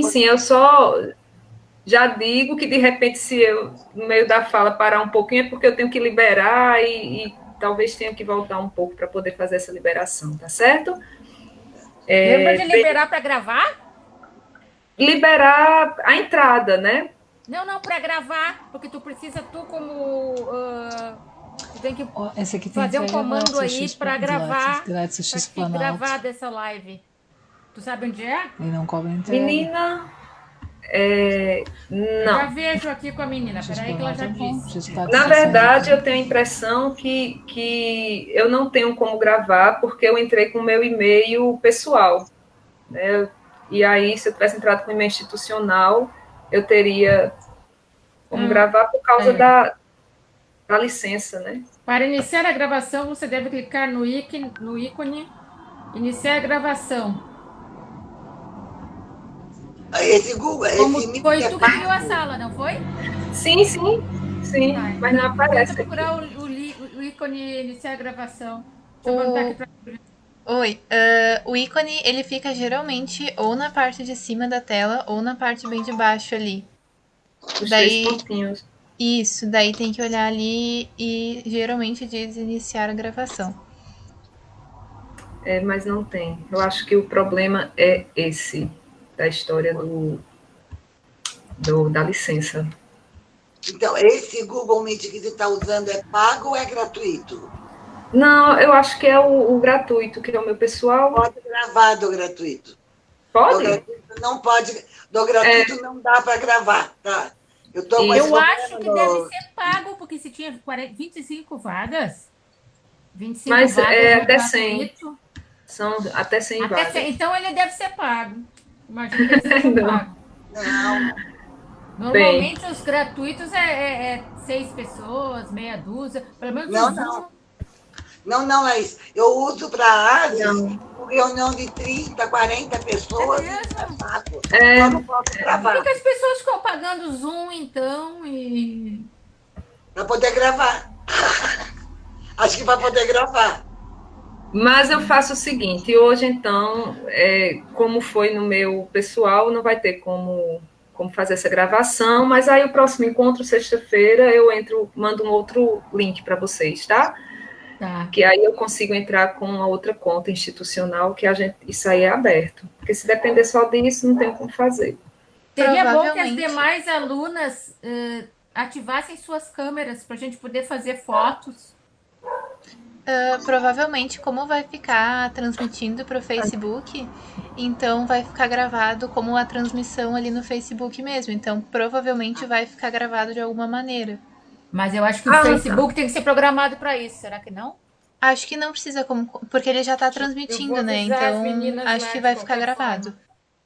sim, eu só já digo que, de repente, se eu, no meio da fala, parar um pouquinho, é porque eu tenho que liberar e talvez tenha que voltar um pouco para poder fazer essa liberação, tá certo? Lembra de liberar para gravar? Liberar a entrada, né? Não, não, para gravar, porque tu precisa, tu como. Tu tem que Ó, essa aqui tem fazer um entrega comando grátis, aí para gravar, grátis o para X que fique Planalto. gravada essa live. Tu sabe onde é? E não cobra entrega. Menina, Eu já não. vejo aqui com a menina, X peraí que ela Planalto já é bom. disse. X Card Na estação de verdade, eu tempo. tenho a impressão que eu não tenho como gravar, porque eu entrei com o meu e-mail pessoal, né? E aí, se eu tivesse entrado com o e-mail institucional, eu teria como gravar por causa É. da licença, né? Para iniciar a gravação, você deve clicar no ícone Iniciar a gravação. Esse Google, Como esse Meet foi é tu que criou a pago? sala, não foi? Sim, sim, sim, Tá, mas não então tenta aparece aqui. procurar o ícone iniciar a gravação. Deixa eu perguntar aqui O... pra. Oi, o ícone ele fica geralmente ou na parte de cima da tela ou na parte bem de baixo ali. Os três Daí, pontinhos. isso, daí tem que olhar ali e geralmente diz iniciar a gravação. É, mas não tem. Eu acho que o problema é esse, da história da licença. Então, esse Google Meet que você está usando é pago ou é gratuito? Não, eu acho que é o gratuito, que é o meu pessoal. Pode gravar do gratuito. Do Pode? gratuito não pode, do gratuito não dá para gravar, tá? Eu estou com esse Eu Isso. acho problema que deve no... ser pago, porque se tinha 25 vagas, 25 Mas vagas é no até 100. gratuito, São até 100 vagas. então ele deve ser pago. Imagino que ele seja Não. pago. Não, Bem, Normalmente os gratuitos é 6 pessoas, meia dúzia, pelo menos o não, não. Zoom. Não é isso. Eu uso para ASES, não. reunião de 30, 40 É pessoas, é mesmo? pago. É, Só não posso Por que gravar, que as pessoas ficam pagando o Zoom, então? para poder gravar. Acho que para poder gravar. mas eu faço o seguinte, hoje então, como foi no meu pessoal, não vai ter como fazer essa gravação, mas aí o próximo encontro, sexta-feira, eu entro, mando um outro link para vocês, tá? Tá. Que aí eu consigo entrar com uma outra conta institucional, que isso aí é aberto. Porque se depender só disso, não tem como fazer. Seria bom que as Provavelmente, demais alunas ativassem suas câmeras para a gente poder fazer fotos. provavelmente como vai ficar transmitindo para o Facebook, então vai ficar gravado como a transmissão ali no Facebook mesmo. Então provavelmente vai ficar gravado de alguma maneira. Mas eu acho que o Ah, tá. Facebook tem que ser programado para isso, será que não? Acho que não precisa como, porque ele já tá Eu vou transmitindo, né? avisar as Então, meninas acho lá que de vai ficar qualquer gravado. forma.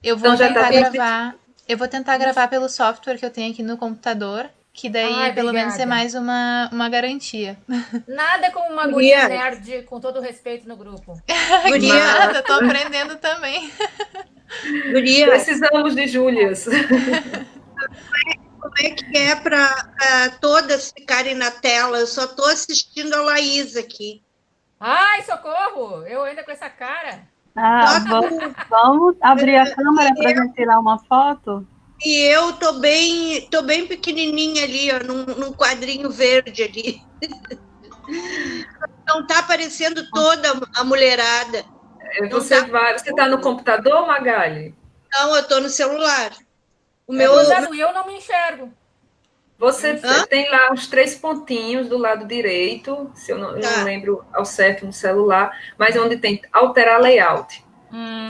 Eu Então vou já está tentar transmitido. gravar, eu vou tentar gravar pelo software que eu tenho aqui no computador, que daí Ai, pelo menos é obrigada. mais uma garantia. Nada como uma guria Gurias, nerd, com todo o respeito no grupo. Que gurias, Mas nada, tô aprendendo também. gurias, precisamos de Júlias. como é que é para todas ficarem na tela? Eu só estou assistindo a Laís aqui. Ai, socorro! Eu ainda com essa cara. Ah, Só tu. vamos abrir a câmera para a gente tirar uma foto? E eu tô bem pequenininha ali, ó, num quadrinho verde ali. Não tá aparecendo toda a mulherada. Não tá, Você está no computador, Magali? não, eu tô no celular. O É meu, grudado e eu não me enxergo. Não Você hã? enxergo. tem lá os três pontinhos do lado direito, se eu não Tá. lembro ao certo no celular, mas onde tem alterar layout.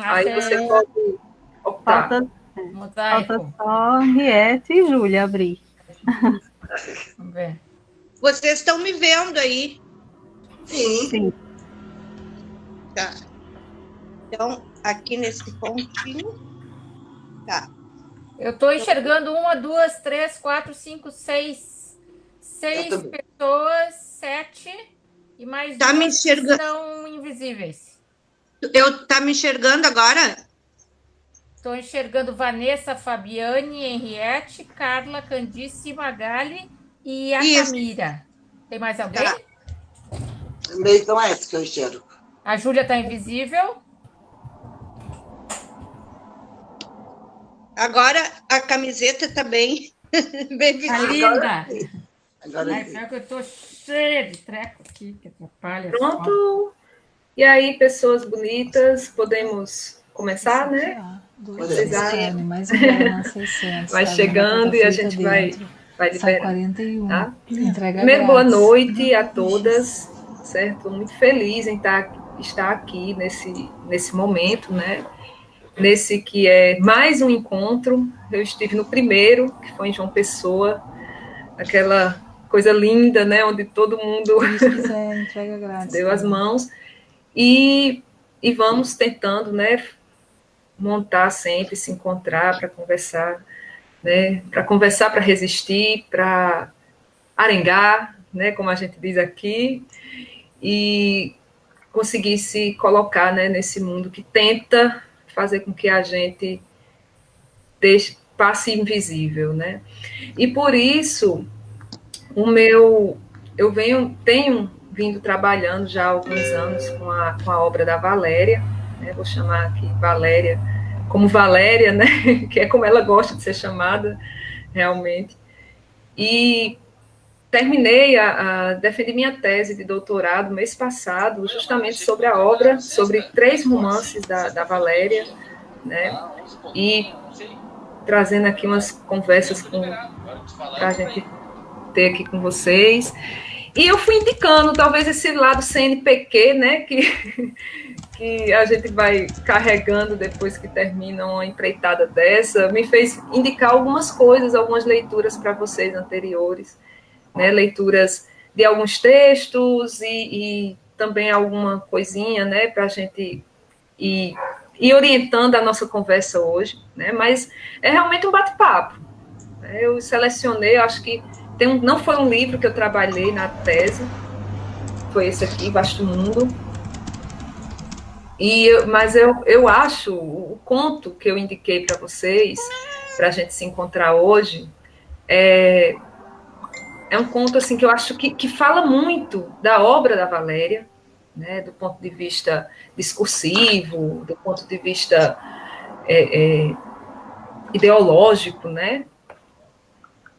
Aí você Achei. pode optar. Falta, falta Mosaico. só Henriette e Júlia abrir. Vamos ver. Vocês estão me vendo aí, Sim, Sim. tá? Então, aqui nesse pontinho, tá? Eu estou enxergando 1, 2, 3, 4, 5, 6. eu 6 também. pessoas, 7. E mais Tá me duas que enxergando? estão invisíveis. Tá me enxergando agora? Estou enxergando Vanessa, Fabiane, Henriette, Carla, Candice, Magali e a Isso, Camira. Tem mais alguém? tá. Também são esses que eu enxergo. A Júlia está invisível. Agora a camiseta está bem, bem Tá vestida. linda! Agora Ai, sim. pior que eu tô cheia de treco aqui, que atrapalha. Pronto. E aí, pessoas bonitas, podemos começar, né? Vocês carne, mais um dólar 600. Vai chegando e a gente vai liberar, 41. tá? Entrega Primeiro, boa grátis. noite a todas, certo? Estou muito feliz em estar aqui nesse momento, né? Nesse que é mais um encontro. Eu estive no primeiro, que foi em João Pessoa, aquela coisa linda, né? Onde todo mundo Se quiser, entrega grátis. deu as mãos. E vamos tentando, né? Montar sempre, se encontrar para conversar, né? Para conversar, para resistir, para arengar, né? Como a gente diz aqui, e conseguir se colocar, né? Nesse mundo que tenta fazer com que a gente passe invisível, né? E por isso eu tenho vindo trabalhando já há alguns anos com a obra da Valéria, né? Vou chamar aqui Valéria como Valéria, né? Que é como ela gosta de ser chamada, realmente. E defendi minha tese de doutorado mês passado, justamente sobre a obra, sobre 3 romances da Valéria, né? E trazendo aqui umas conversas para a gente ter aqui com vocês. E eu fui indicando, talvez, esse lado CNPq, né, que a gente vai carregando depois que termina uma empreitada dessa, me fez indicar algumas coisas, algumas leituras para vocês anteriores, né, leituras de alguns textos e também alguma coisinha, né, para a gente ir orientando a nossa conversa hoje, né, mas é realmente um bate-papo. Eu selecionei, acho que não foi um livro que eu trabalhei na tese, foi esse aqui, Vasto Mundo, mas eu acho, o conto que eu indiquei para vocês, para a gente se encontrar hoje, é um conto assim, que eu acho que fala muito da obra da Valéria, né, do ponto de vista discursivo, do ponto de vista ideológico, né?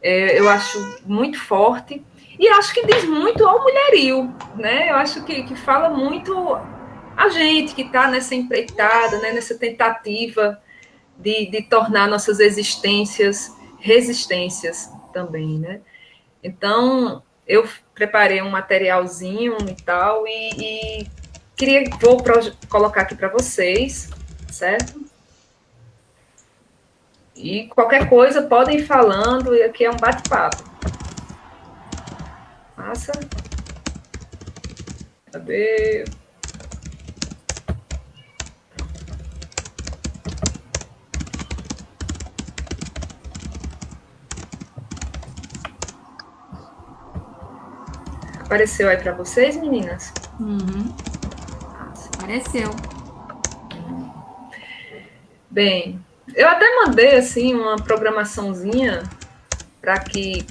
Eu acho muito forte, e acho que diz muito ao mulherio, né? Eu acho que fala muito a gente que está nessa empreitada, né? Nessa tentativa de tornar nossas existências resistências também, né? Então, eu preparei um materialzinho e tal, e vou colocar aqui para vocês, certo? E qualquer coisa, podem ir falando, e aqui é um bate-papo. Massa. Cadê? Apareceu aí para vocês, meninas? Uhum. Apareceu. Bem, eu até mandei assim uma programaçãozinha para que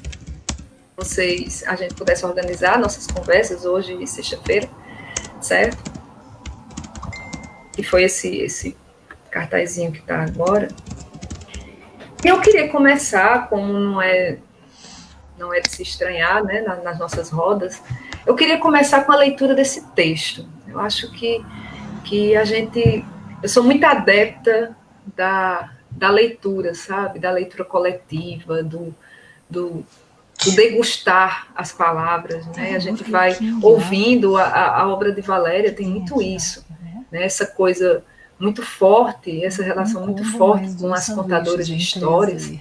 a gente pudesse organizar nossas conversas hoje, sexta-feira, certo? E foi esse cartazinho que está agora. Eu queria começar, como não é de se estranhar, né, nas nossas rodas, eu queria começar com a leitura desse texto. Eu acho que eu sou muito adepta da leitura, sabe? Da leitura coletiva, do degustar as palavras, né? A gente vai ouvindo a obra de Valéria, tem muito isso, né? Essa coisa muito forte, essa relação muito forte com as contadoras de histórias,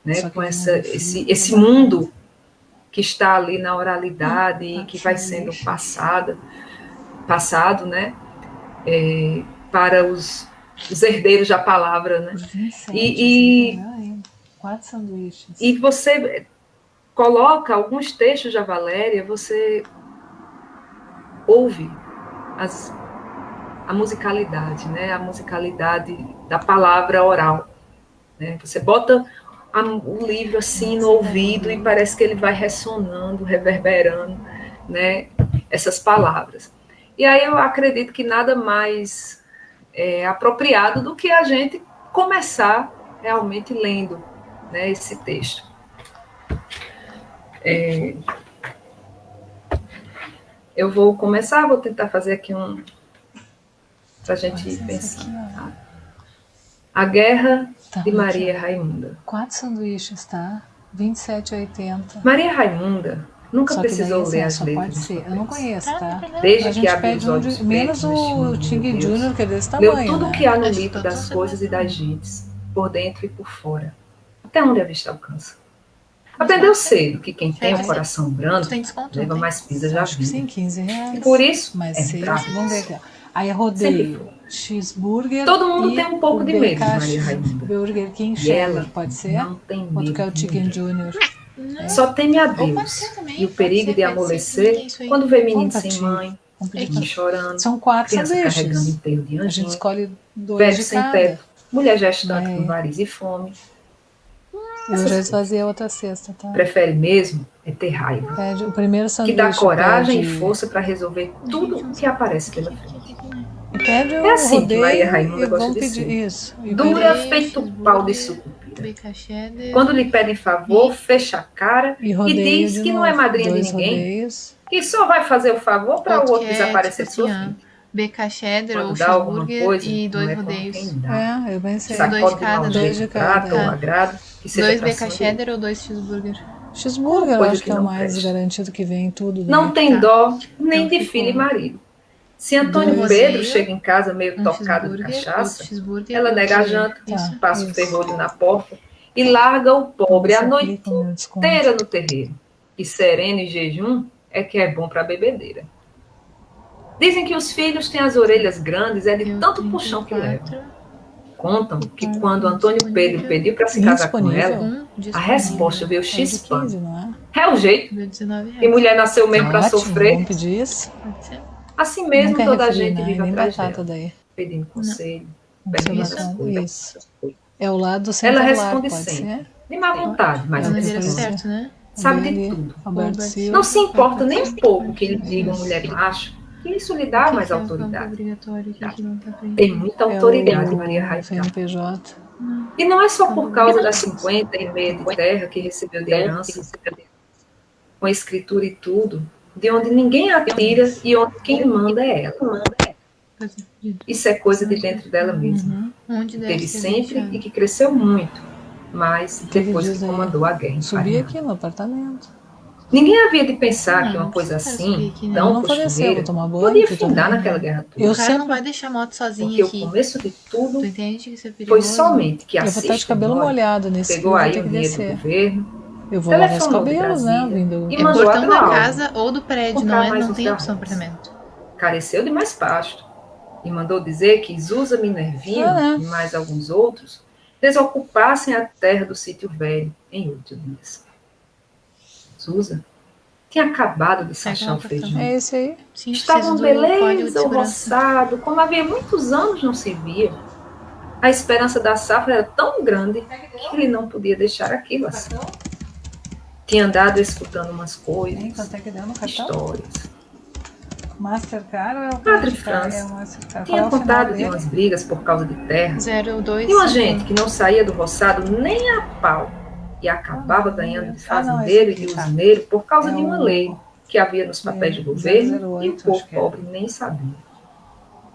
né? Com esse mundo que está ali na oralidade e que vai sendo passado, né? Para os herdeiros da palavra, né? E você coloca alguns textos da Valéria, você ouve a musicalidade, né? A musicalidade da palavra oral, né? Você bota o livro assim no ouvido e parece que ele vai ressonando, reverberando, né? Essas palavras. E aí eu acredito que nada mais apropriado do que a gente começar realmente lendo, né, esse texto. Eu vou começar, vou tentar fazer aqui para a gente ir pensando. A Guerra de Maria Raimunda. 4 sanduíches, tá? 27,80. Maria Raimunda nunca Só que precisou daí, ler assim, as só letras. pode ser. Eu não conheço, tá? Desde A que gente abriu pede os olhos menos pretos, o neste Ting mundo, Júnior, que é desse leu tamanho, tudo né? que há no Acho que livro todos das são coisas e também. das gentes, por dentro e por fora, até onde a vista alcança. Aprendeu cedo que quem tem o coração brando Tem desconto, leva não tem? mais pisa já Acho que sim, vida. R$15. E por isso, Mas é 6, bravo. vamos ver aqui. Ó. Aí Sempre rodeio, foi. cheeseburger Todo mundo e tem um pouco o de medo de BK Maria Raimunda. Burger King E ela Cheddar, pode ser? não tem Ou tu quer o medo de Chicken ninguém. Junior? Só teme a Ou pode Deus ser também. e o pode perigo ser, de pode ser, amolecer sim, isso aí. quando vê menino Vamos pra sem ti. mãe, Vamos pedir menino aqui. chorando, São 4 criança carregando sanduíches. enterro de A gente anjinho, escolhe 2 velho de sem cada. teto, mulher gestante Mas- com variz e fome. Eu já esvaziei a outra cesta, tá? Prefere mesmo é ter raiva, Pede o primeiro que sanduíche. dá coragem pede, e força para resolver tudo o que aparece pela frente. Pede o É assim que rodeio Maria Raimunda e gosta vamos de pedir ser. isso. E Dura Rodeio, feito cheeseburger, pau de sucupira. BK Cheddar. Quando lhe pedem favor, fecha a cara E e rodeio diz de que novo. não é madrinha de 2 ninguém, rodeios. que só vai fazer o favor para o outro que é, desaparecer tipo de sua assim, ó, frente. BK Cheddar ou Quando dá alguma cheeseburger coisa, e não 2 é como rodeios. quem dá. É, eu bem sei. Dois Sacode de de cada, mau dois jeito, de cada. trata ou agrado, que seja 2 pra BK cima do Cheddar ou 2 cheeseburger? Cheeseburger, eu Coisa acho que que é o não mais presta. garantido que vem em tudo. Né? Não tem Tá. dó nem Então de ficou filho e marido. Se Antônio dois Pedro rodeio, chega em casa meio Um tocado de cheeseburger, cachaça, outro cheeseburger, ela outro nega a rodeio. janta, Isso. passa o isso. ferrolho na porta e larga o pobre a Você noite aplica o meu desconto. inteira no terreiro. E sereno e jejum é que é bom para bebedeira. Dizem que os filhos têm as orelhas grandes, é de Eu tanto puxão que levam. 34, Contam que quando Antônio Pedro pediu para se casar com Indisponível. ela, a disponível. resposta veio É de chispando. 15, não é? É o jeito. Deu R$19. E mulher nasceu mesmo para Ótimo, sofrer. vamos pedir isso. Pode ser? Assim mesmo Não quer toda a refri, gente né? vive Nem atrás batata dela, daí. pedindo conselho, perguntando as Observação, coisas. isso. É o lado sem Ela celular, responde pode sempre. ser? De má vontade, mas Ela Mas responde. ele é responde. certo, né? Sabe Dele, de tudo. Alberto Silva. Não se importa nem um pouco que lhe digam mulher macho, que isso lhe dá mais O que é o campo autoridade. obrigatório aqui que não tá preenchido? Tem muita É autoridade, o Maria Raimunda. CNPJ. E não é só por causa das 50 e meia de terra que recebeu de herança, com escritura e tudo, de onde ninguém atira e onde quem manda é ela. Fazer pedido. Isso é coisa de dentro dela mesma. Onde deve Teve ser sempre deixado? e que cresceu muito, mas depois diz que aí. comandou a guerra em Subi Paris. aqui no apartamento. Ninguém havia de pensar que Não, uma coisa não quero assim, subir aqui, né? tão Não vou descer, costumeira, vou tomar banho, podia que findar também, naquela né? guerra toda. Eu O cara sempre- não vai deixar a moto sozinha Porque o aqui. começo de tudo Tu entende que isso é foi perigoso? somente que a Eu vou estar de Cista cabelo Nora molhado nesse pegou frio, aí vou o ter que dinheiro do descer. governo, Eu vou lavar os telefonou de cabelos, né? Brasília Vindo. e É mandou portão a da Cláudia casa ou do prédio, comprar não, mais não uns tem garrafas. opção apartamento. careceu de mais pasto e mandou dizer que Zusa Minervino e mais alguns outros desocupassem a terra do sítio velho em 8 dias. Zusa tinha acabado de sachar o feijão. É esse aí. Sim, Estava preciso uma do código de beleza, o segurança. roçado, como havia muitos anos não se via. A esperança da safra era tão grande que ele não podia deixar aquilo assim. Tinha andado escutando umas coisas, Quanto é que deu no cartão? histórias. Mastercard ou é o Padre Mastercard? França É o Mastercard. tinha Qual é o final contado de dele? umas brigas por causa de terra. 02. E uma gente que não saía do roçado nem a pau e acabava ganhando de fazendeiro e de usineiro por causa de uma lei que havia nos papéis de governo e o povo pobre nem sabia.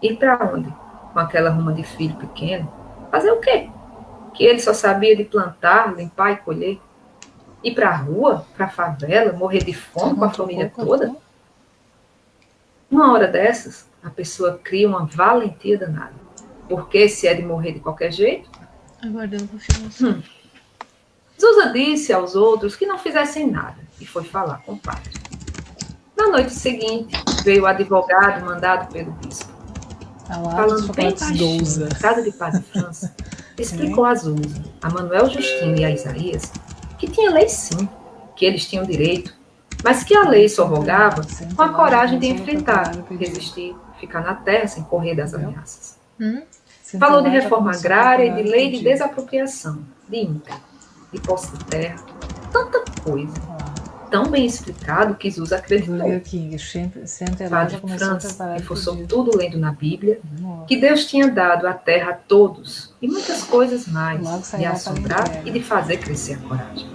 Ir para onde? Com aquela ruma de filho pequeno? Fazer o quê? Que ele só sabia de plantar, limpar e colher? Ir para a rua, para a favela, morrer de fome com a família toda? Uma hora dessas, a pessoa cria uma valentia danada. Porque se é de morrer de qualquer jeito, Aguardando confirmação. Zusa disse aos outros que não fizessem nada e foi falar com o padre. Na noite seguinte, veio o advogado mandado pelo bispo. Falando bem baixinho, na casa de Padre França, explicou a Zusa, a Manuel Justino e a Isaías que tinha lei sim, que eles tinham direito, mas que a lei só rogava com a coragem de enfrentar, resistir, ficar na terra sem correr das ameaças. Falou de reforma agrária e de lei de desapropriação, de INCA, de posse de terra, tanta coisa, tão bem explicado que Jesus acreditou. Burger King, sempre Padre começou a Francis preparar reforçou pedido. tudo lendo na Bíblia, Nossa. que Deus tinha dado a terra a todos e muitas coisas mais, Logo de sairá para assombrar entrega. e de fazer crescer a coragem.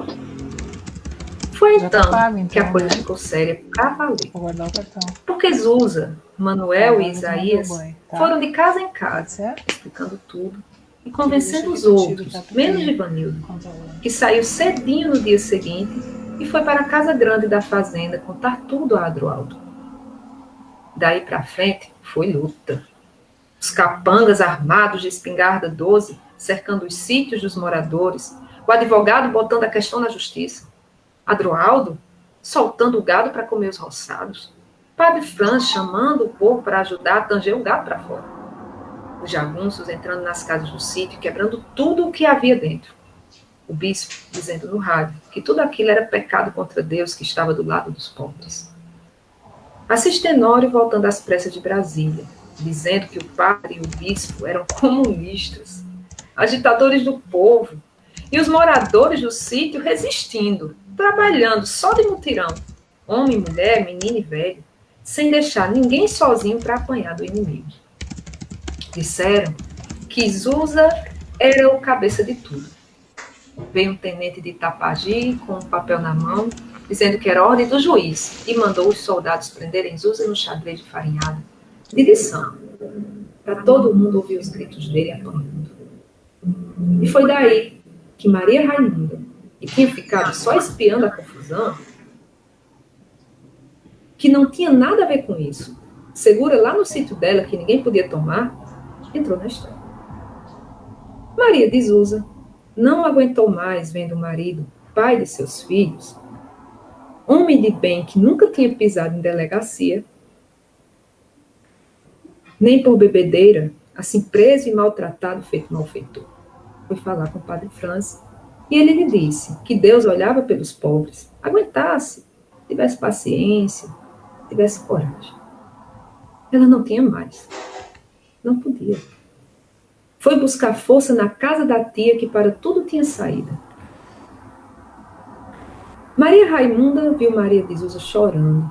Foi Já tá então pago, que a então, coisa né? ficou séria para valer. Vou guardar o cartão. Porque Zusa, Manuel Agora e eu vou tomar Isaías meu banho, tá? foram de casa em Pode casa, ser? explicando tudo e convencendo os Deixa aqui outros, contigo, tá? menos de Vanildo, Controlando. que saiu cedinho no dia seguinte e foi para a casa grande da fazenda contar tudo a Adroaldo. Daí para frente foi luta. Os capangas armados de espingarda 12 cercando os sítios dos moradores, o advogado botando a questão na justiça, Adroaldo soltando o gado para comer os roçados, Padre Franz chamando o povo para ajudar a tanger o gado para fora, os jagunços entrando nas casas do sítio, quebrando tudo o que havia dentro, o bispo dizendo no rádio que tudo aquilo era pecado contra Deus que estava do lado dos pobres. Assis Tenório voltando às pressas de Brasília, dizendo que o padre e o bispo eram comunistas, agitadores do povo, e os moradores do sítio resistindo, trabalhando só de mutirão, homem, mulher, menino e velho, sem deixar ninguém sozinho para apanhar do inimigo. Disseram que Zusa era o cabeça de tudo. Veio um tenente de Itapagi com um papel na mão, dizendo que era ordem do juiz, e mandou os soldados prenderem Zusa no xadrez de farinhada, de lição, para todo mundo ouvir os gritos dele apanhando. E foi daí que Maria Raimunda, que tinha ficado só espiando a confusão, que não tinha nada a ver com isso, segura lá no sítio dela que ninguém podia tomar, entrou na história. Maria de Zusa não aguentou mais vendo o marido, pai de seus filhos, homem de bem que nunca tinha pisado em delegacia, nem por bebedeira, assim preso e maltratado, feito malfeitor. Foi falar com o padre Francis e ele lhe disse que Deus olhava pelos pobres, aguentasse, tivesse paciência, tivesse coragem. Ela não tinha mais. Não podia. Foi buscar força na casa da tia que para tudo tinha saída. Maria Raimunda viu Maria de Zusa chorando,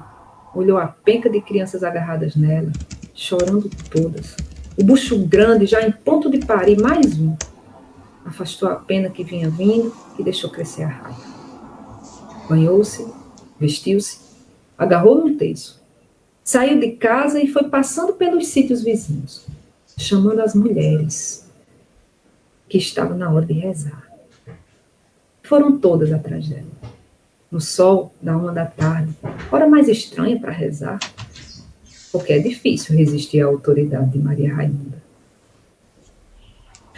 olhou a penca de crianças agarradas nela, chorando todas. O bucho grande já em ponto de parir mais um. Afastou a pena que vinha vindo e deixou crescer a raiva. Banhou-se, vestiu-se, agarrou num terço. Saiu de casa e foi passando pelos sítios vizinhos, chamando as mulheres que estavam na hora de rezar. Foram todas atrás dela. No sol da 1 da tarde, hora mais estranha para rezar, porque é difícil resistir à autoridade de Maria Raimunda.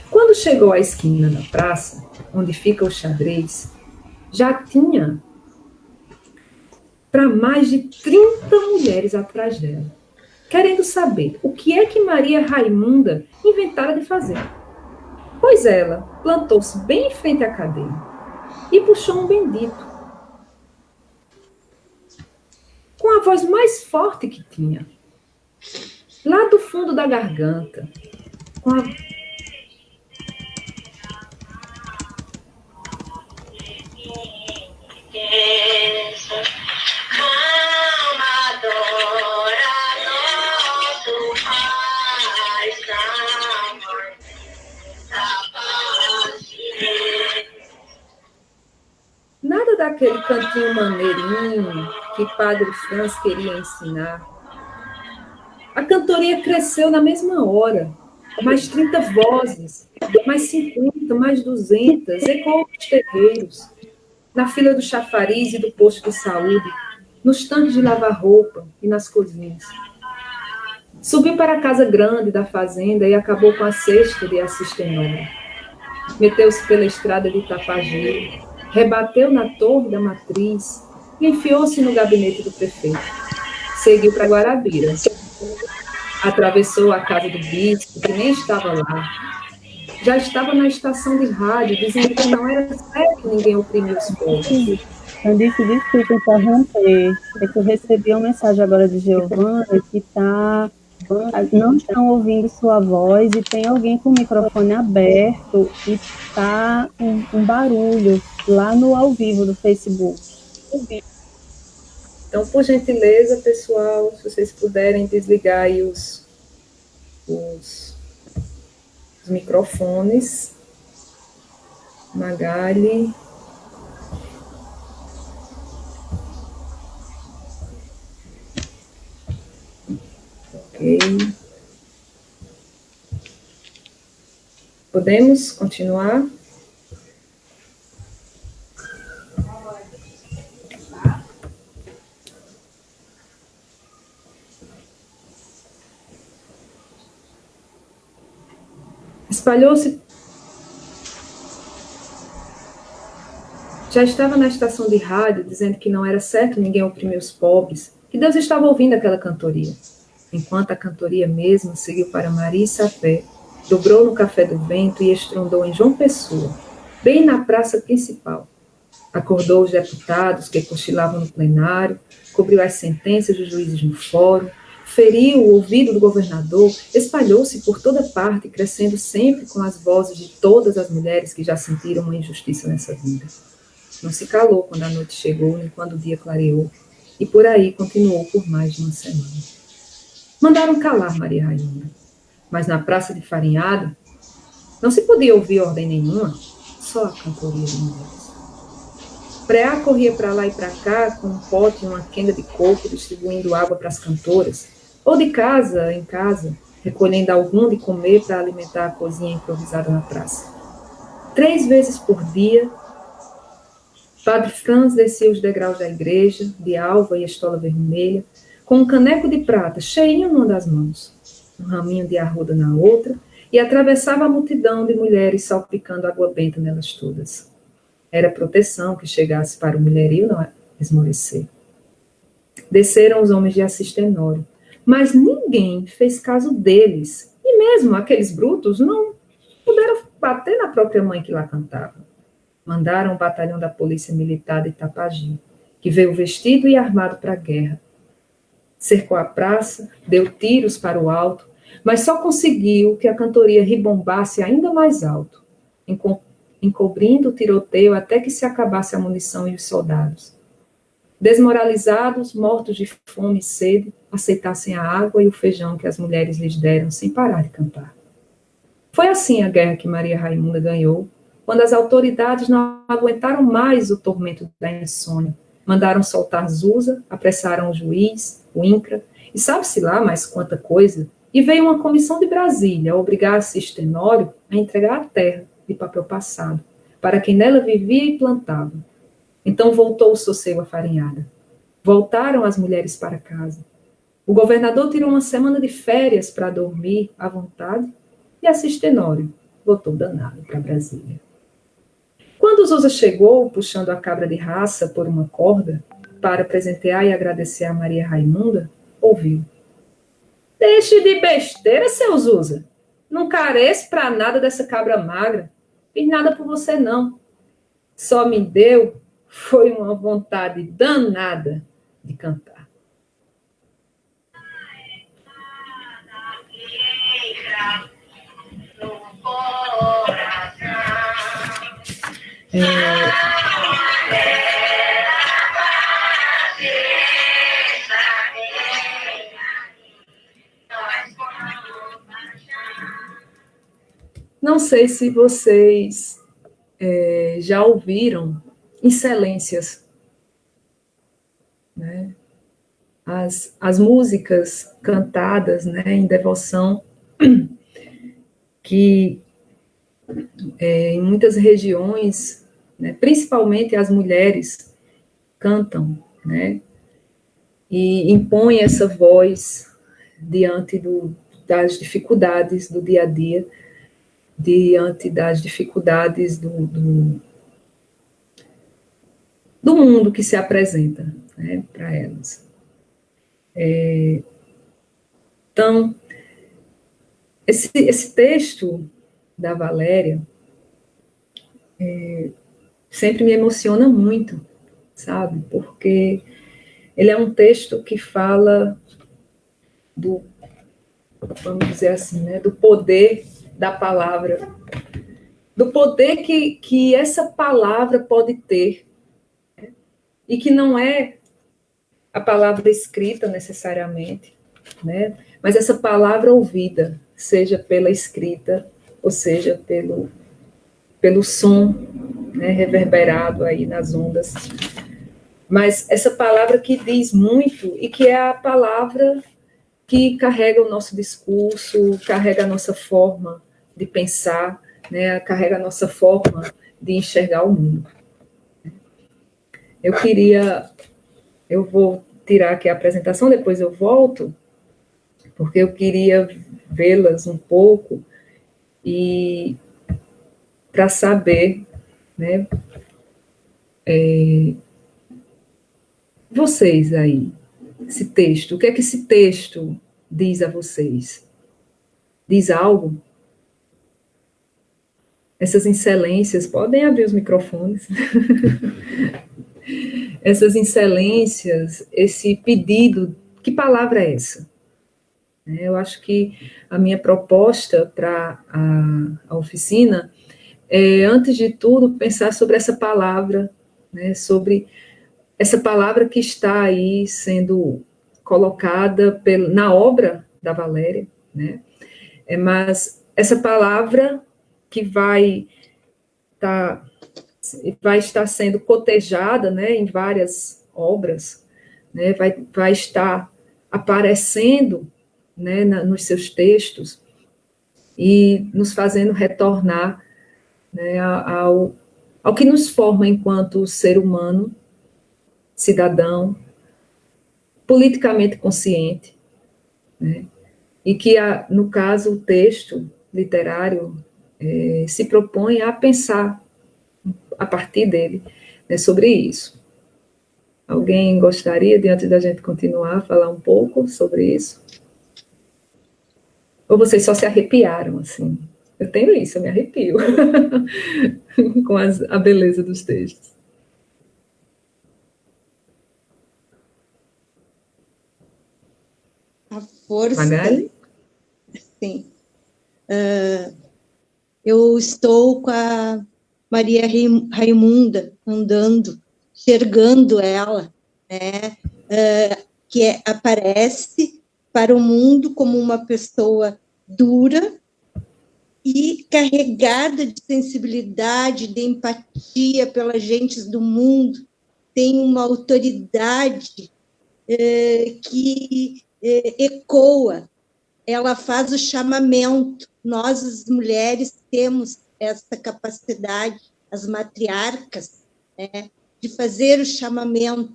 Quando chegou à esquina da praça, onde fica o xadrez, já tinha para mais de 30 mulheres atrás dela, querendo saber o que é que Maria Raimunda inventara de fazer. Pois ela plantou-se bem em frente à cadeia e puxou um bendito, com a voz mais forte que tinha, lá do fundo da garganta, com a nada daquele cantinho maneirinho que Padre Franz queria ensinar. A cantoria cresceu na mesma hora. Mais 30 vozes, mais 50, mais 200, ecoou os terreiros, na fila do chafariz e do posto de saúde, nos tanques de lavar roupa e nas cozinhas. Subiu para a casa grande da fazenda e acabou com a cesta de Assis Tenório. Meteu-se pela estrada de Itapagi, rebateu na torre da matriz e enfiou-se no gabinete do prefeito. Seguiu para Guarabira. Atravessou a casa do bispo, que nem estava lá. Já estava na estação de rádio, dizendo que não era certo ninguém oprimir os povos. Candice, desculpa interromper. É que eu recebi uma mensagem agora de Giovana que não estão ouvindo sua voz e tem alguém com o microfone aberto e está um barulho lá no ao vivo do Facebook. Então, por gentileza, pessoal, se vocês puderem desligar aí os microfones. Magali. Ok. Podemos continuar? Espalhou-se. Já estava na estação de rádio dizendo que não era certo ninguém oprimir os pobres, que Deus estava ouvindo aquela cantoria. Enquanto a cantoria mesma seguiu para Maria e Sapé, dobrou no Café do Vento e estrondou em João Pessoa, bem na praça principal. Acordou os deputados que cochilavam no plenário, cobriu as sentenças dos juízes no fórum, feriu o ouvido do governador, espalhou-se por toda parte, crescendo sempre com as vozes de todas as mulheres que já sentiram uma injustiça nessa vida. Não se calou quando a noite chegou, nem quando o dia clareou, e por aí continuou por mais de uma semana. Mandaram calar Maria Rainha, mas na praça de Farinhada não se podia ouvir ordem nenhuma, só a cantoria de mulheres. Preá corria para lá e para cá com um pote e uma quenga de coco, distribuindo água para as cantoras, ou de casa em casa, recolhendo algum de comer para alimentar a cozinha improvisada na praça. 3 vezes por dia, Padre Franz descia os degraus da igreja, de alva e estola vermelha, com um caneco de prata cheinho numa das mãos, um raminho de arruda na outra, e atravessava a multidão de mulheres salpicando água benta nelas todas. Era proteção que chegasse para o mulherio não esmorecer. Desceram os homens de Assis Tenório, mas ninguém fez caso deles, e mesmo aqueles brutos não puderam bater na própria mãe que lá cantava. Mandaram o batalhão da Polícia Militar de Itapagi, que veio vestido e armado para a guerra. Cercou a praça, deu tiros para o alto, mas só conseguiu que a cantoria ribombasse ainda mais alto, encobrindo o tiroteio até que se acabasse a munição e os soldados. Desmoralizados, mortos de fome e sede, aceitassem a água e o feijão que as mulheres lhes deram sem parar de cantar. Foi assim a guerra que Maria Raimunda ganhou, quando as autoridades não aguentaram mais o tormento da insônia. Mandaram soltar Zusa, apressaram o juiz, o INCRA, e sabe-se lá mais quanta coisa, e veio uma comissão de Brasília a obrigar Assis Tenório a entregar a terra de papel passado, para quem nela vivia e plantava. Então voltou o sossego à farinhada. Voltaram as mulheres para casa. O governador tirou uma semana de férias para dormir à vontade, e Assis Tenório voltou danado para Brasília. Quando Zusa chegou, puxando a cabra de raça por uma corda, para presentear e agradecer a Maria Raimunda, ouviu: "Deixe de besteira, seu Zusa. Não careço para nada dessa cabra magra. Fiz nada por você, não. Só me deu foi uma vontade danada de cantar." Não sei se vocês já ouviram excelências, né? As músicas cantadas, né, em devoção, que em muitas regiões, né, principalmente as mulheres cantam, né, e impõem essa voz diante das dificuldades do dia a dia, diante das dificuldades do mundo que se apresenta, né, para elas. Então, esse texto da Valéria sempre me emociona muito, sabe? Porque ele é um texto que fala vamos dizer assim, né, do poder da palavra, do poder que essa palavra pode ter, né? E que não é a palavra escrita necessariamente, né? Mas essa palavra ouvida, seja pela escrita, ou seja pelo som, né, reverberado aí nas ondas. Mas essa palavra que diz muito e que é a palavra que carrega o nosso discurso, carrega a nossa forma de pensar, né, carrega a nossa forma de enxergar o mundo. Eu vou tirar aqui a apresentação, depois eu volto, porque eu queria vê-las um pouco e para saber, né, vocês aí, esse texto, o que é que esse texto diz a vocês? Diz algo? Essas excelências, podem abrir os microfones. Essas excelências, esse pedido, que palavra é essa? Eu acho que a minha proposta para a oficina é, antes de tudo, pensar sobre essa palavra, né, sobre essa palavra que está aí sendo colocada na obra da Valéria, né, mas essa palavra que vai estar sendo cotejada, né, em várias obras, né, vai estar aparecendo, né, nos seus textos e nos fazendo retornar, né, ao que nos forma enquanto ser humano, cidadão, politicamente consciente, né, e que, no caso, o texto literário se propõe a pensar a partir dele, né, sobre isso. Alguém gostaria, diante da gente continuar, a falar um pouco sobre isso? Ou vocês só se arrepiaram, assim? Eu tenho isso, eu me arrepio com a beleza dos textos. A força... Magali? Sim. Eu estou com a Maria Raimunda andando, enxergando ela, né? Aparece para o mundo como uma pessoa dura e carregada de sensibilidade, de empatia pelas gentes do mundo, tem uma autoridade que ecoa, ela faz o chamamento. Nós, as mulheres, temos essa capacidade, as matriarcas, né, de fazer o chamamento,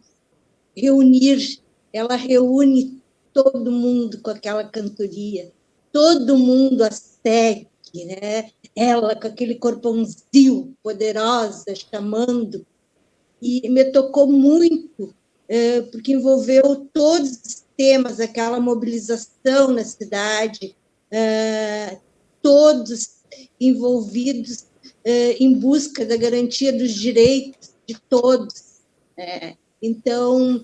reunir. Ela reúne todo mundo com aquela cantoria, todo mundo a segue, né? Ela com aquele corpãozinho poderosa, chamando, e me tocou muito, porque envolveu todos os temas, aquela mobilização na cidade, todos envolvidos em busca da garantia dos direitos de todos. Então,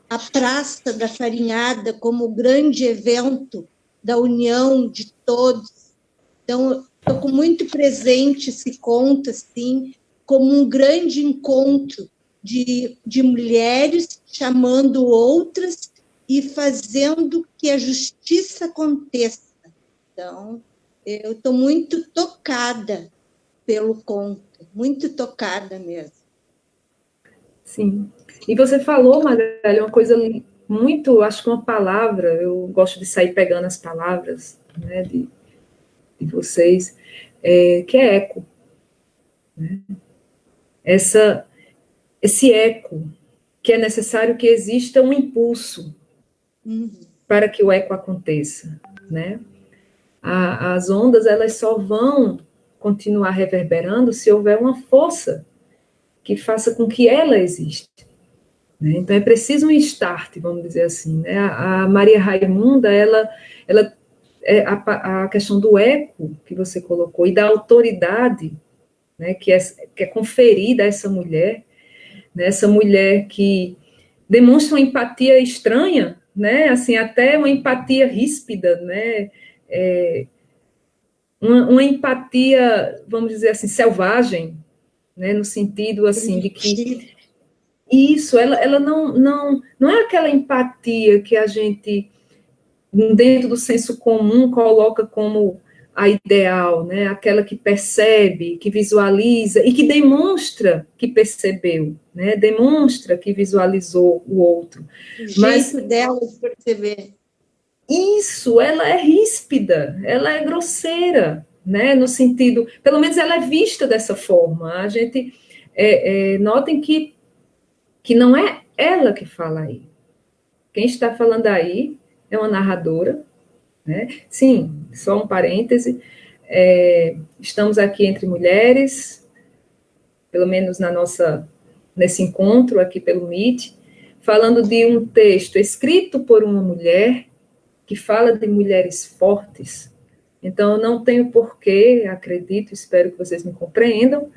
a Praça da Farinhada como grande evento da união de todos. Então, estou com muito presente esse conto, assim, como um grande encontro de mulheres chamando outras e fazendo que a justiça aconteça. Então, eu estou muito tocada pelo conto, muito tocada mesmo. Sim. E você falou, Magali, uma coisa muito, acho que uma palavra, eu gosto de sair pegando as palavras, né, de vocês, que é eco. Né? Esse eco, que é necessário que exista um impulso para que o eco aconteça. Né? As ondas, elas só vão continuar reverberando se houver uma força que faça com que ela exista. Né? Então, é preciso um start, vamos dizer assim. Né? A Maria Raimunda, a questão do eco que você colocou e da autoridade, né, que é conferida a essa mulher, né, essa mulher que demonstra uma empatia estranha, né, assim, até uma empatia ríspida, né, uma empatia, vamos dizer assim, selvagem, né, no sentido assim de que Isso, ela não é aquela empatia que a gente, dentro do senso comum, coloca como a ideal, né? Aquela que percebe, que visualiza e que demonstra que percebeu, né? Demonstra que visualizou o outro. O jeito dela de perceber. Isso, ela é ríspida, ela é grosseira, né? No sentido, pelo menos ela é vista dessa forma. A gente notem que não é ela que fala aí. Quem está falando aí é uma narradora, né? Sim, só um parêntese. Estamos aqui entre mulheres, pelo menos nesse encontro aqui pelo Meet, falando de um texto escrito por uma mulher que fala de mulheres fortes. Então, eu não tenho porquê, acredito, espero que vocês me compreendam,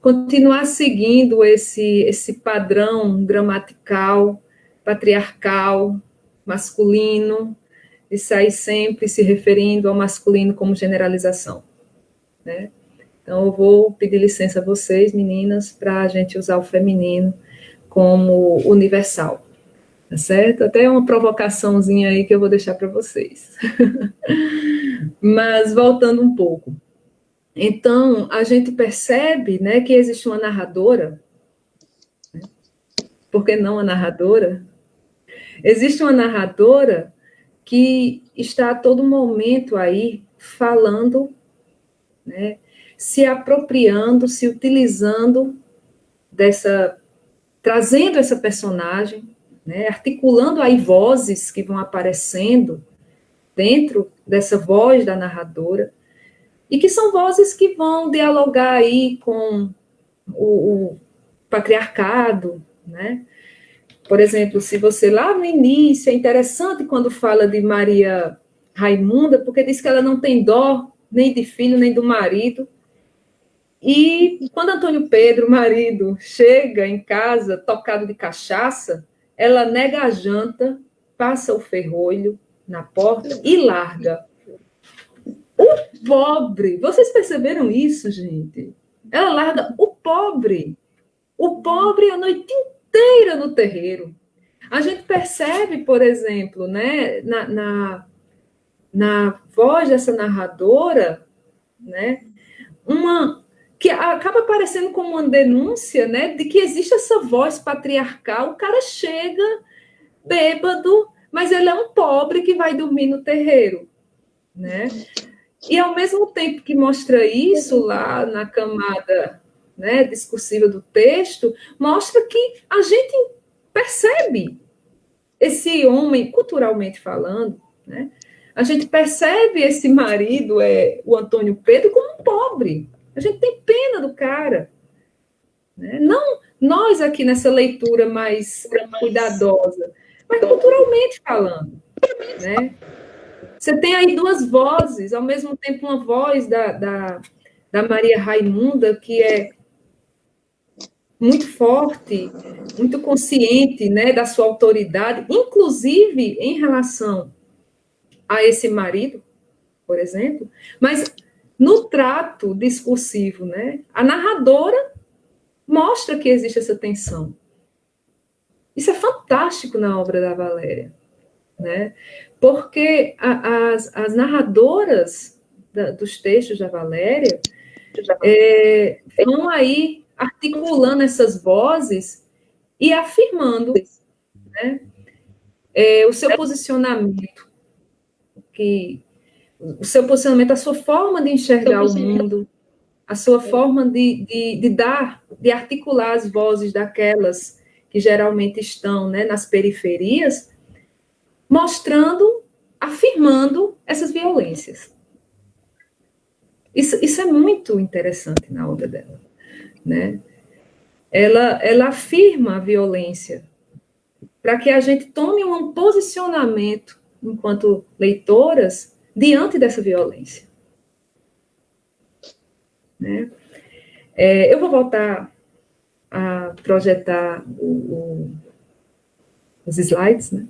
continuar seguindo esse padrão gramatical, patriarcal, masculino, de sair sempre se referindo ao masculino como generalização, né? Então, eu vou pedir licença a vocês, meninas, para a gente usar o feminino como universal, tá certo? Até uma provocaçãozinha aí que eu vou deixar para vocês. Mas, voltando um pouco. Então, a gente percebe, né, que existe uma narradora, né? Por que não a narradora? Existe uma narradora que está a todo momento aí falando, né, se apropriando, se utilizando trazendo essa personagem, né, articulando aí vozes que vão aparecendo dentro dessa voz da narradora, e que são vozes que vão dialogar aí com o patriarcado, né? Por exemplo, se você lá no início, é interessante quando fala de Maria Raimunda, porque diz que ela não tem dó nem de filho, nem do marido. E quando Antônio Pedro, o marido, chega em casa tocado de cachaça, ela nega a janta, passa o ferrolho na porta e larga. O pobre, vocês perceberam isso, gente? Ela larga o pobre a noite inteira no terreiro. A gente percebe, por exemplo, né, na voz dessa narradora, né, que acaba aparecendo como uma denúncia, né, de que existe essa voz patriarcal. O cara chega bêbado, mas ele é um pobre que vai dormir no terreiro, né? E ao mesmo tempo que mostra isso lá na camada, né, discursiva do texto, mostra que a gente percebe esse homem, culturalmente falando, né, a gente percebe esse marido, o Antônio Pedro, como um pobre. A gente tem pena do cara, né? Não nós aqui nessa leitura mais cuidadosa, mas culturalmente falando, né? Você tem aí duas vozes, ao mesmo tempo uma voz da Maria Raimunda, que é muito forte, muito consciente, né, da sua autoridade, inclusive em relação a esse marido, por exemplo, mas no trato discursivo, né, a narradora mostra que existe essa tensão. Isso é fantástico na obra da Valéria, né? Porque as narradoras dos textos da Valéria vão aí articulando essas vozes e afirmando, né, o seu posicionamento, a sua forma de enxergar o mundo, a sua forma de articular as vozes daquelas que geralmente estão, né, nas periferias, afirmando essas violências. Isso é muito interessante na obra dela, né? Ela afirma a violência para que a gente tome um posicionamento enquanto leitoras diante dessa violência, né? Eu vou voltar a projetar os slides, né?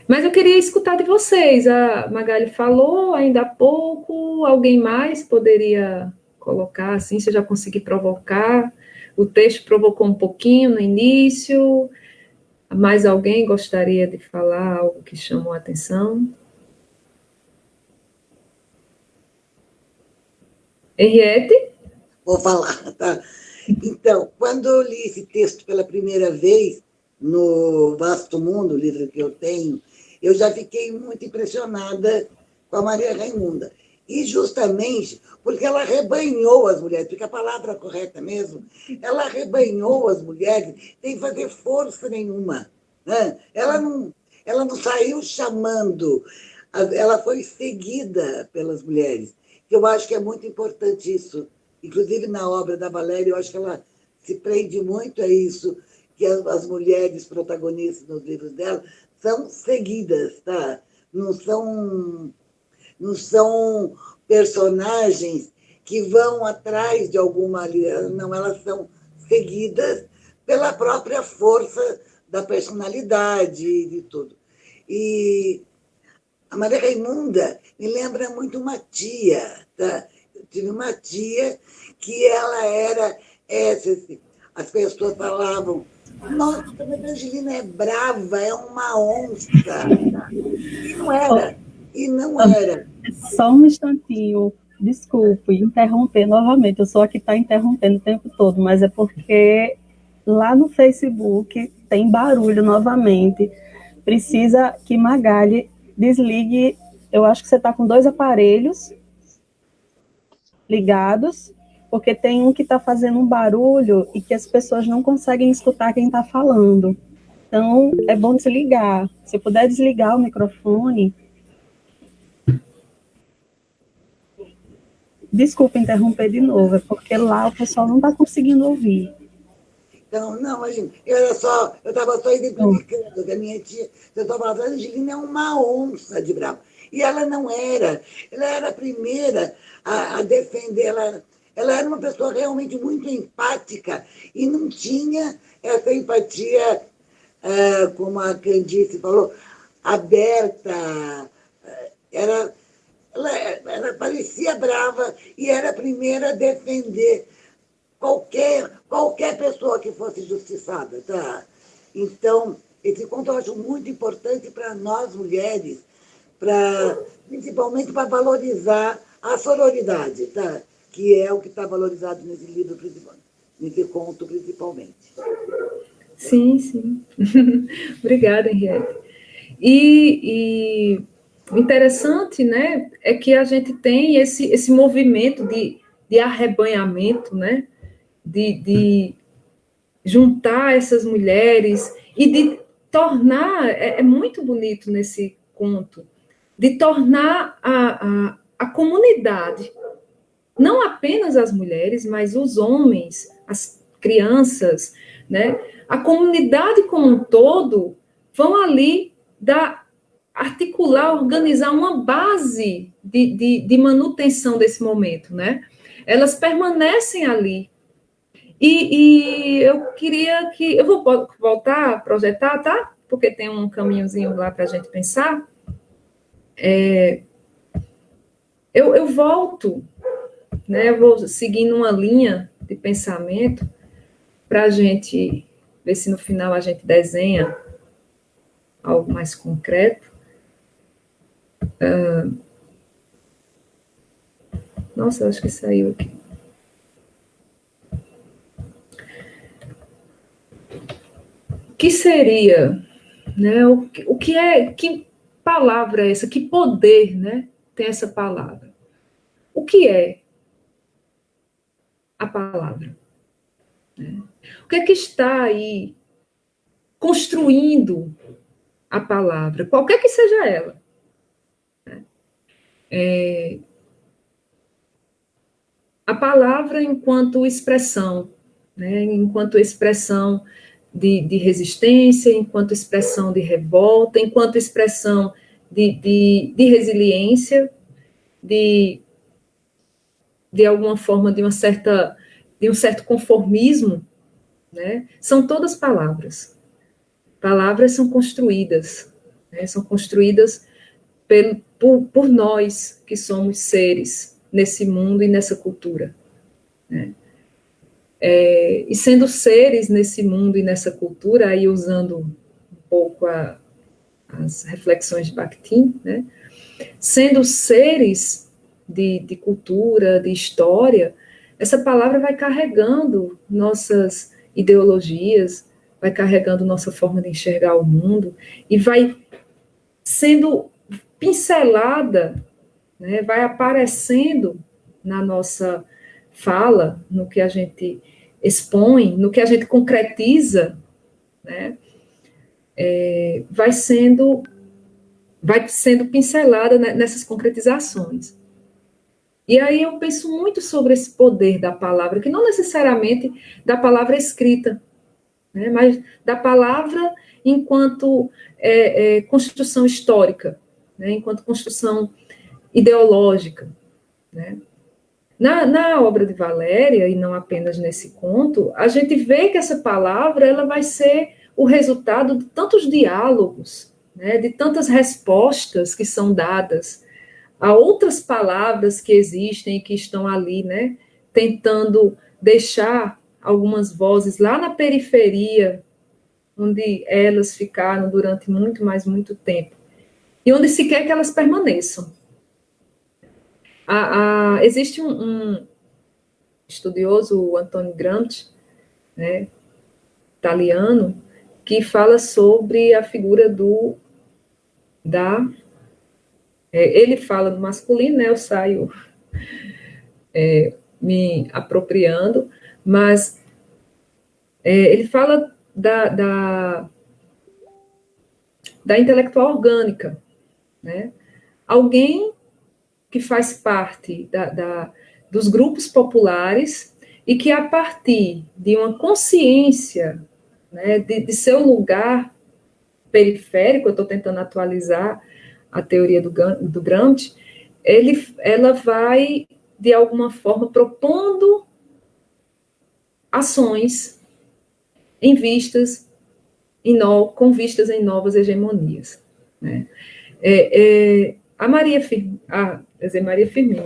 Mas eu queria escutar de vocês. A Magali falou ainda há pouco, alguém mais poderia colocar assim, se eu já conseguir provocar, O texto provocou um pouquinho no início. Mais alguém gostaria de falar algo que chamou a atenção? Henriette? Vou falar, tá? Então, quando eu li esse texto pela primeira vez, no Vasto Mundo, o livro que eu tenho, eu já fiquei muito impressionada com a Maria Raimunda. E justamente porque ela arrebanhou as mulheres, porque a palavra correta mesmo, ela arrebanhou as mulheres sem fazer força nenhuma. Né? Ela não saiu chamando, ela foi seguida pelas mulheres. Eu acho que é muito importante isso. Inclusive, na obra da Valéria, eu acho que ela se prende muito a isso, que as mulheres protagonistas nos livros dela são seguidas, tá? Não são personagens que vão atrás de alguma... Não, elas são seguidas pela própria força da personalidade e de tudo. E a Maria Raimunda me lembra muito uma tia, tá? Eu tive uma tia que ela era essa, assim, as pessoas falavam, nossa, mas a Angelina é brava, é uma onça. E não era. Só um instantinho, desculpe, interromper novamente, eu sou a que está interrompendo o tempo todo, mas é porque lá no Facebook tem barulho novamente, precisa que Magali desligue, eu acho que você está com 2 aparelhos ligados, porque tem um que está fazendo um barulho e que as pessoas não conseguem escutar quem está falando. Então, é bom desligar. Se puder desligar o microfone. Desculpa interromper de novo, é porque lá o pessoal não está conseguindo ouvir. Então, não, imagina, eu estava só identificando que a minha tia, eu estava falando, a Angelina é uma onça de brava. E ela não era. Ela era a primeira a defender, ela era uma pessoa realmente muito empática e não tinha essa empatia, como a Candice falou, aberta. Ela parecia brava e era a primeira a defender qualquer pessoa que fosse justiçada. Tá? Então, esse conto eu acho muito importante para nós mulheres, principalmente para valorizar a sororidade, tá? Que é o que está valorizado nesse livro principal, nesse conto principalmente. Sim, sim. Obrigada, Henriette. E o interessante, né, é que a gente tem esse movimento de arrebanhamento, né, de juntar essas mulheres e de tornar, é muito bonito nesse conto, de tornar a comunidade, não apenas as mulheres, mas os homens, as crianças, né? A comunidade como um todo vão ali articular, organizar uma base de manutenção desse momento, né? Elas permanecem ali. E eu queria que... Eu vou voltar a projetar, tá? Porque tem um caminhozinho lá para a gente pensar. Eu volto, né? Eu vou seguindo uma linha de pensamento para a gente ver se no final a gente desenha algo mais concreto. Nossa, acho que saiu aqui. O que seria, né? O que é, que palavra é essa? Que poder, né, tem essa palavra? O que é a palavra? Né? O que é que está aí construindo a palavra, qualquer que seja ela? A palavra enquanto expressão, né? Enquanto expressão de resistência, enquanto expressão de revolta, enquanto expressão de resiliência, de alguma forma, de um certo conformismo, né? São todas palavras. Palavras são construídas, né? São construídas por nós, que somos seres nesse mundo e nessa cultura, né? E sendo seres nesse mundo e nessa cultura, aí usando um pouco as reflexões de Bakhtin, né? Sendo seres de cultura, de história, essa palavra vai carregando nossas ideologias, vai carregando nossa forma de enxergar o mundo e vai sendo pincelada, né, vai aparecendo na nossa fala, no que a gente expõe, no que a gente concretiza, né, vai sendo pincelada nessas concretizações. E aí eu penso muito sobre esse poder da palavra, que não necessariamente da palavra escrita, né, mas da palavra enquanto construção histórica, né, enquanto construção ideológica. Né. Na obra de Valéria, e não apenas nesse conto, a gente vê que essa palavra ela vai ser o resultado de tantos diálogos, né, de tantas respostas que são dadas a outras palavras que existem e que estão ali, né, tentando deixar algumas vozes lá na periferia, onde elas ficaram durante muito tempo, e onde se quer que elas permaneçam. Existe um estudioso, o Antonio Gramsci, né, italiano, que fala sobre a figura ele fala do masculino, né, eu saio me apropriando, mas ele fala da intelectual orgânica, né? Alguém que faz parte dos grupos populares e que, a partir de uma consciência, né, de seu lugar periférico, eu estou tentando atualizar a teoria do Gramsci, ela vai, de alguma forma, propondo ações com vistas em novas hegemonias. Né? A Maria Firmina,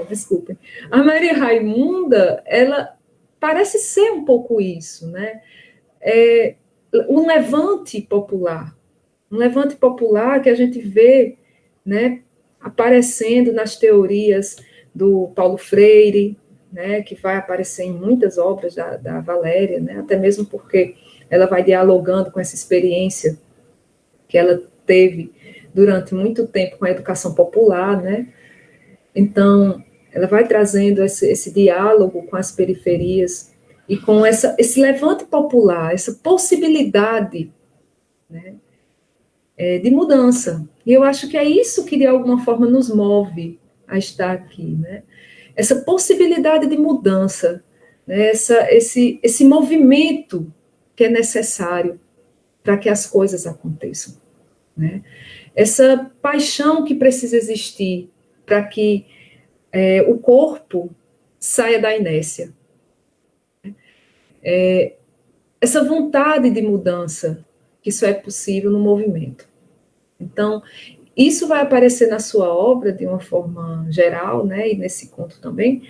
desculpem. A Maria Raimunda, ela parece ser um pouco isso, né? Um levante popular que a gente vê, né, aparecendo nas teorias do Paulo Freire, né, que vai aparecer em muitas obras da Valéria, né, até mesmo porque ela vai dialogando com essa experiência que ela teve durante muito tempo com a educação popular, né? Então, ela vai trazendo esse diálogo com as periferias e com esse levante popular, essa possibilidade, né, de mudança. E eu acho que é isso que, de alguma forma, nos move a estar aqui, né? Essa possibilidade de mudança, né? Esse movimento que é necessário para que as coisas aconteçam, né? Essa paixão que precisa existir para que o corpo saia da inércia. Essa vontade de mudança, que só é possível no movimento. Então, isso vai aparecer na sua obra de uma forma geral, né, e nesse conto também,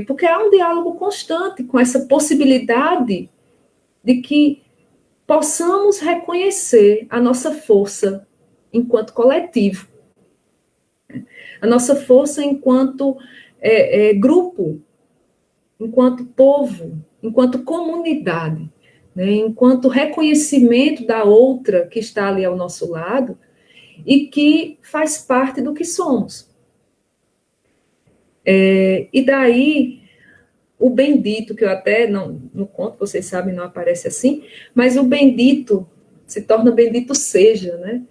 porque há um diálogo constante com essa possibilidade de que possamos reconhecer a nossa força enquanto coletivo, a nossa força enquanto grupo, enquanto povo, enquanto comunidade, né, enquanto reconhecimento da outra que está ali ao nosso lado e que faz parte do que somos. E daí, o bendito, que eu até, no conto, vocês sabem, não aparece assim, mas o bendito se torna bendito seja, né?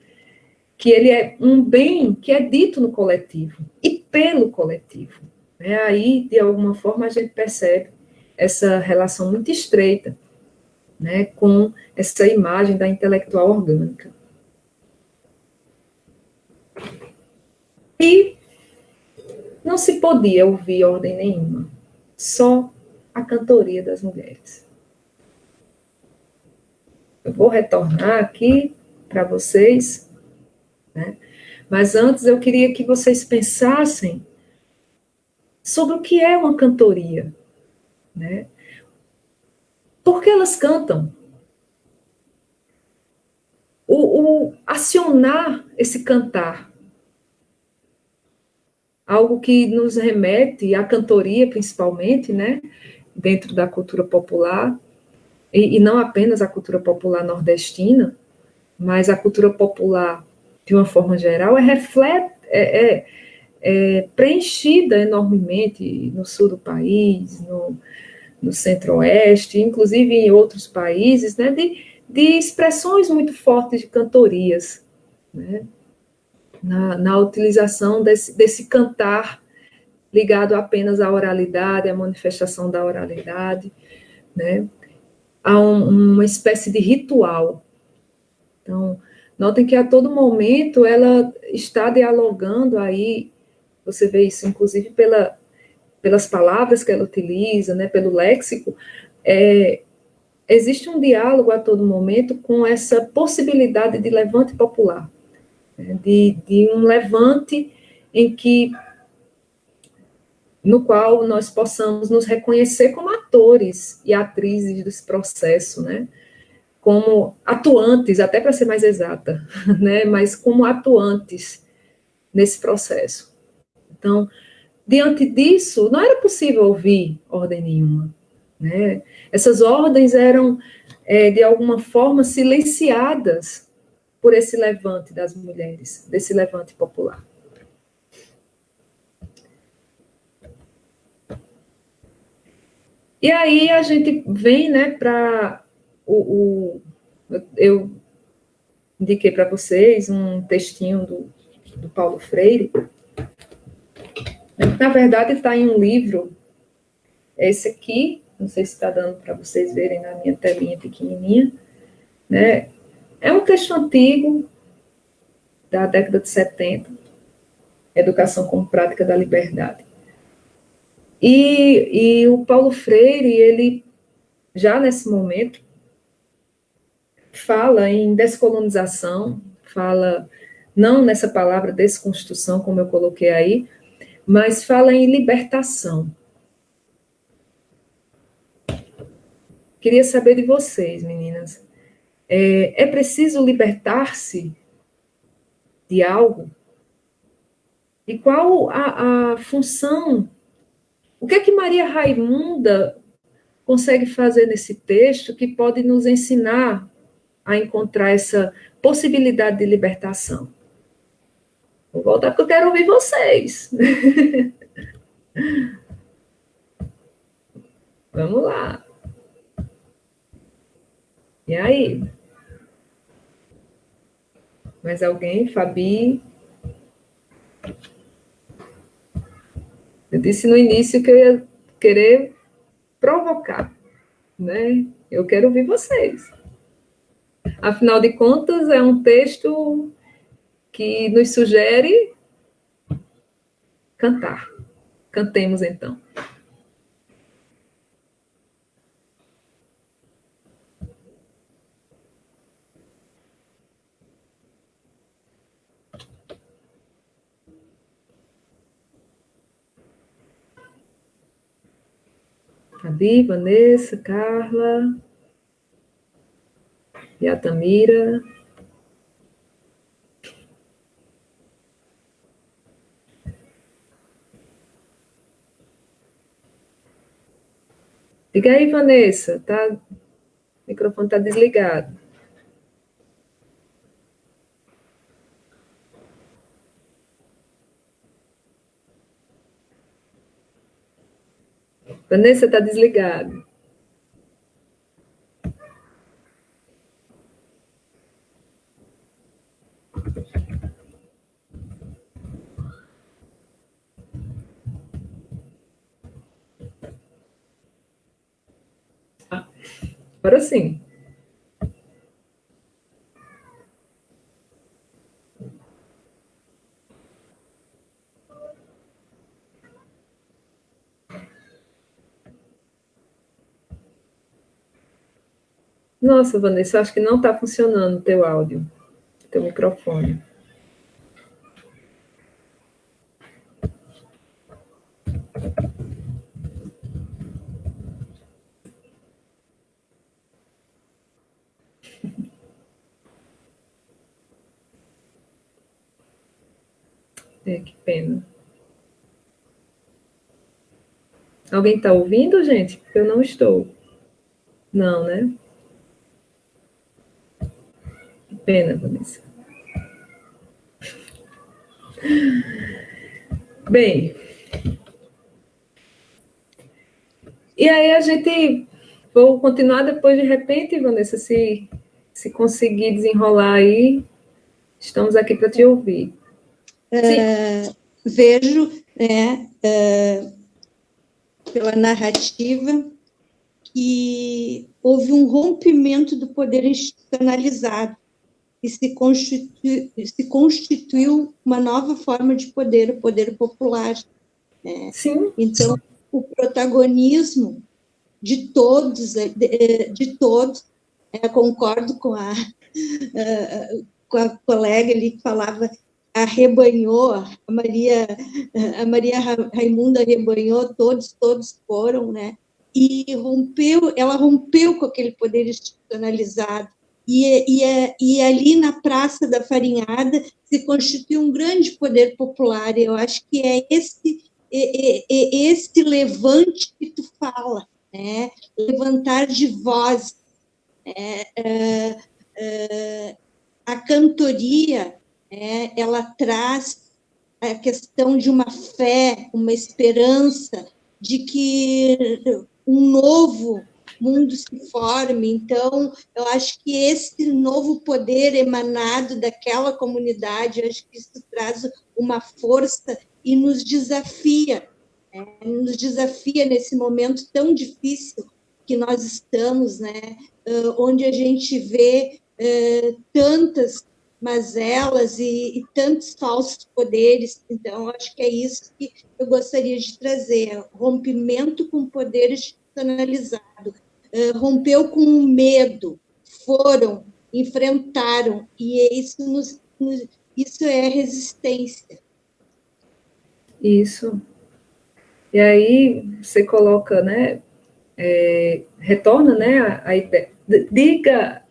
Que ele é um bem que é dito no coletivo e pelo coletivo. Né? Aí, de alguma forma, a gente percebe essa relação muito estreita, né, com essa imagem da intelectual orgânica. E não se podia ouvir ordem nenhuma, só a cantoria das mulheres. Eu vou retornar aqui para vocês, né? Mas antes eu queria que vocês pensassem sobre o que é uma cantoria, né? Por que elas cantam? O acionar esse cantar, algo que nos remete à cantoria, principalmente, né, dentro da cultura popular, e não apenas a cultura popular nordestina, mas a cultura popular, de uma forma geral, é preenchida enormemente no sul do país, no centro-oeste, inclusive em outros países, né, de expressões muito fortes de cantorias, né, na utilização desse cantar ligado apenas à oralidade, à manifestação da oralidade, né, a uma espécie de ritual. Então, notem que a todo momento ela está dialogando aí, você vê isso inclusive pelas palavras que ela utiliza, né, pelo léxico, existe um diálogo a todo momento com essa possibilidade de levante popular, né, de um levante no qual nós possamos nos reconhecer como atores e atrizes desse processo, né, como atuantes, até para ser mais exata, né, mas como atuantes nesse processo. Então, diante disso, não era possível ouvir ordem nenhuma, né? Essas ordens eram, de alguma forma, silenciadas por esse levante das mulheres, desse levante popular. E aí a gente vem, né, para eu indiquei para vocês um textinho do Paulo Freire. Na verdade, está em um livro, esse aqui, não sei se está dando para vocês verem na minha telinha pequenininha, né? É um texto antigo, da década de 70, Educação como Prática da Liberdade. E o Paulo Freire, ele, já nesse momento, fala em descolonização, fala, não nessa palavra desconstrução, como eu coloquei aí, mas fala em libertação. Queria saber de vocês, meninas. É preciso libertar-se de algo? E qual a função? O que é que Maria Raimunda consegue fazer nesse texto que pode nos ensinar a encontrar essa possibilidade de libertação? Vou voltar porque eu quero ouvir vocês. Vamos lá. E aí? Mais alguém? Fabi? Eu disse no início que eu ia querer provocar, né? Eu quero ouvir vocês. Afinal de contas, é um texto que nos sugere cantar. Cantemos, então. Fabi, Vanessa, Carla, Yatamira. Diga aí, Vanessa, tá? O microfone está desligado. Vanessa, está desligado. Agora sim. Nossa, Vanessa, acho que não está funcionando o teu áudio, teu microfone. Que pena. Alguém está ouvindo, gente? Porque eu não estou. Não, né? Que pena, Vanessa. Bem, e aí a gente... Vou continuar depois, de repente, Vanessa, se conseguir desenrolar aí, estamos aqui para te ouvir. Vejo, pela narrativa, que houve um rompimento do poder institucionalizado e se constituiu uma nova forma de poder, o poder popular. Né? Sim. Então, o protagonismo de todos, concordo com a colega ali que falava, arrebanhou, a Maria Raimunda arrebanhou, todos foram, né? E ela rompeu com aquele poder institucionalizado, e ali na Praça da Farinhada se constituiu um grande poder popular. Eu acho que é esse levante que tu fala, né? Levantar de voz. A cantoria, ela traz a questão de uma fé, uma esperança de que um novo mundo se forme. Então, eu acho que esse novo poder emanado daquela comunidade, eu acho que isso traz uma força e nos desafia nesse momento tão difícil que nós estamos, né? Onde a gente vê tantas mazelas e tantos falsos poderes. Então, acho que é isso que eu gostaria de trazer, rompimento com o poder institucionalizado, rompeu com o medo, enfrentaram, e isso é resistência. Isso. E aí você coloca, né, retorna, né, a ideia. Diga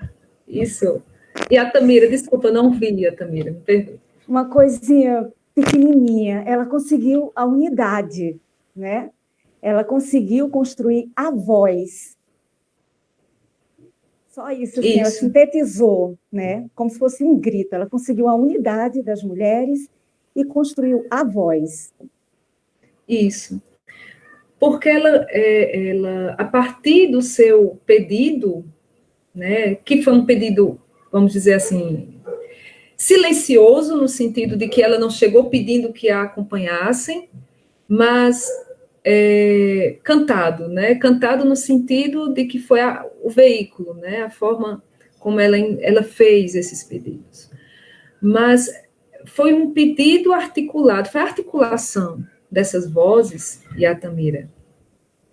isso. E a Tamira, desculpa, não vi a Tamira, me perdoe. Uma coisinha pequenininha, ela conseguiu a unidade, né? Ela conseguiu construir a voz. Só isso, assim, ela sintetizou, né? Como se fosse um grito. Ela conseguiu a unidade das mulheres e construiu a voz. Isso. Porque ela a partir do seu pedido, né, que foi um pedido, vamos dizer assim, silencioso, no sentido de que ela não chegou pedindo que a acompanhassem, mas cantado, né? Cantado no sentido de que foi o veículo, né? A forma como ela fez esses pedidos. Mas foi um pedido articulado, foi a articulação dessas vozes, e a Tamira,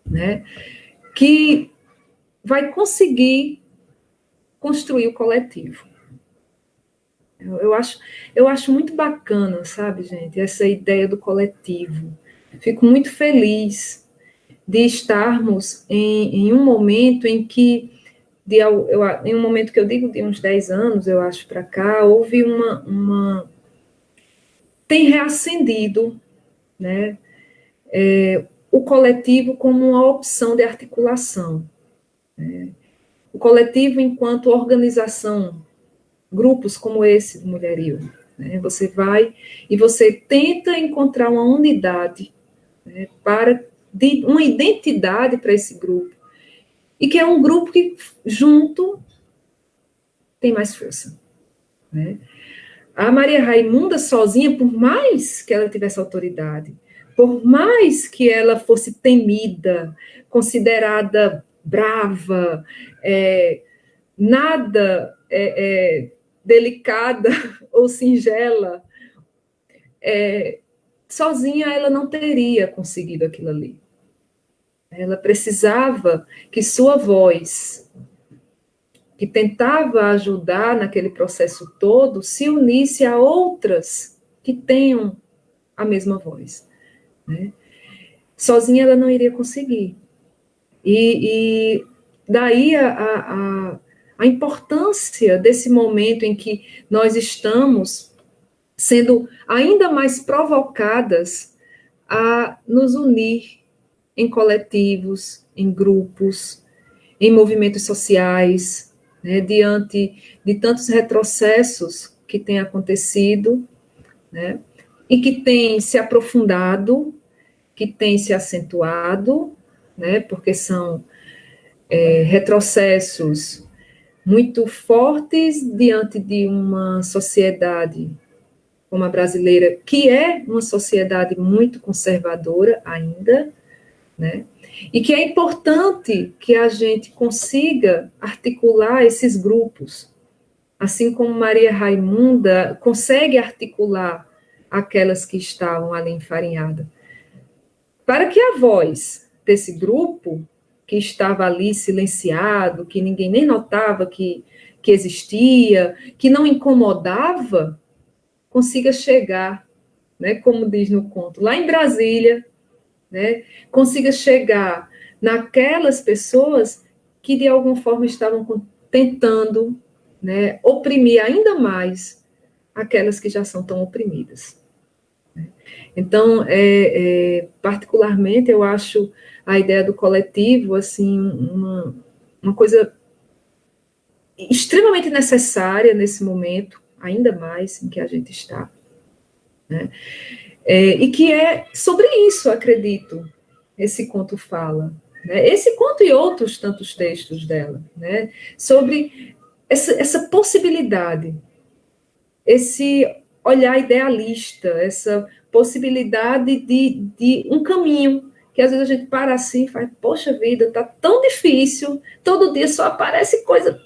né? Que vai conseguir construir o coletivo. Eu acho muito bacana, sabe, gente, essa ideia do coletivo. Fico muito feliz de estarmos em um momento em que, em um momento que eu digo de uns 10 anos, eu acho, para cá, houve tem reacendido, né, o coletivo como uma opção de articulação. Né? O coletivo enquanto organização, grupos como esse do Mulherio. Né? Você vai e você tenta encontrar uma unidade, né, uma identidade para esse grupo, e que é um grupo que, junto, tem mais força. Né? A Maria Raimunda, sozinha, por mais que ela tivesse autoridade, por mais que ela fosse temida, considerada brava, nada delicada ou singela, sozinha ela não teria conseguido aquilo ali. Ela precisava que sua voz, que tentava ajudar naquele processo todo, se unisse a outras que tenham a mesma voz. Né? Sozinha ela não iria conseguir. E daí a importância desse momento em que nós estamos sendo ainda mais provocadas a nos unir em coletivos, em grupos, em movimentos sociais, né, diante de tantos retrocessos que têm acontecido, né, e que têm se aprofundado, que têm se acentuado, né, porque são retrocessos muito fortes diante de uma sociedade como a brasileira, que é uma sociedade muito conservadora ainda, né? E que é importante que a gente consiga articular esses grupos, assim como Maria Raimunda consegue articular aquelas que estavam ali enfarinhadas, para que a voz desse grupo, que estava ali silenciado, que ninguém nem notava que existia, que não incomodava, consiga chegar, né, como diz no conto, lá em Brasília, né, consiga chegar naquelas pessoas que de alguma forma estavam tentando, né, oprimir ainda mais aquelas que já são tão oprimidas. Então, particularmente, eu acho a ideia do coletivo assim uma coisa extremamente necessária nesse momento, ainda mais em que a gente está, né? E que é sobre isso, acredito, esse conto fala, né? Esse conto e outros tantos textos dela, né? Sobre essa possibilidade, esse olhar idealista, essa possibilidade de um caminho, que às vezes a gente para assim e faz, poxa vida, está tão difícil, todo dia só aparece coisa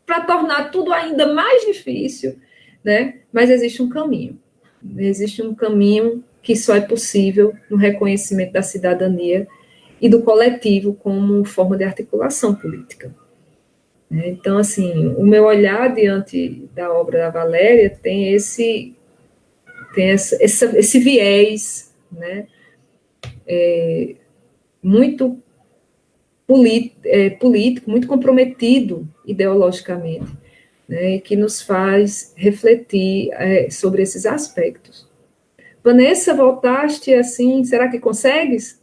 para tornar tudo ainda mais difícil, né? Mas existe um caminho. Existe um caminho que só é possível no reconhecimento da cidadania e do coletivo como forma de articulação política. Então, assim, o meu olhar diante da obra da Valéria tem esse viés, né? Muito político, muito comprometido ideologicamente, né, e que nos faz refletir sobre esses aspectos. Vanessa, voltaste assim, será que consegues?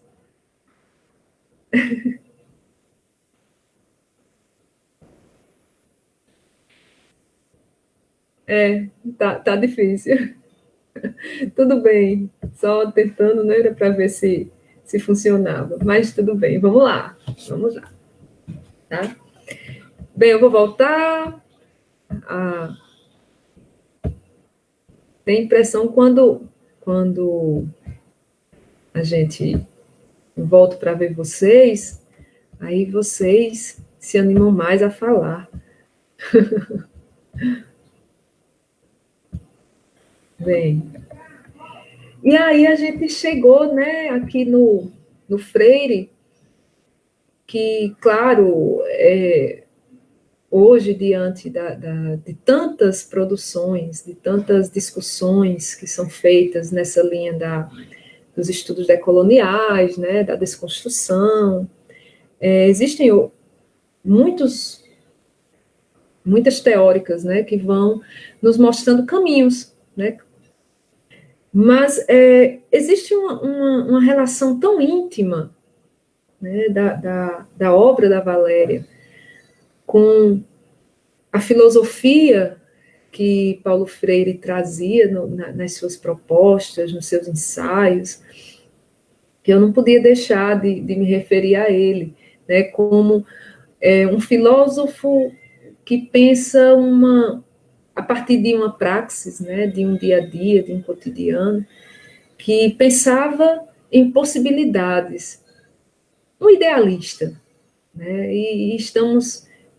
Tá difícil. Tudo bem, só tentando, né, para ver se funcionava, mas tudo bem, vamos lá, tá? Bem, eu vou voltar. Tem impressão quando a gente volta para ver vocês, aí vocês se animam mais a falar. Bem, e aí a gente chegou, né, aqui no Freire, que, claro, hoje, diante de tantas produções, de tantas discussões que são feitas nessa linha dos estudos decoloniais, né, da desconstrução, existem muitas teóricas, né, que vão nos mostrando caminhos, né, mas existe uma relação tão íntima, né, da obra da Valéria com a filosofia que Paulo Freire trazia nas suas propostas, nos seus ensaios, que eu não podia deixar de me referir a ele, né, como um filósofo que pensa a partir de uma praxis, né, de um dia a dia, de um cotidiano, que pensava em possibilidades, um idealista, né, e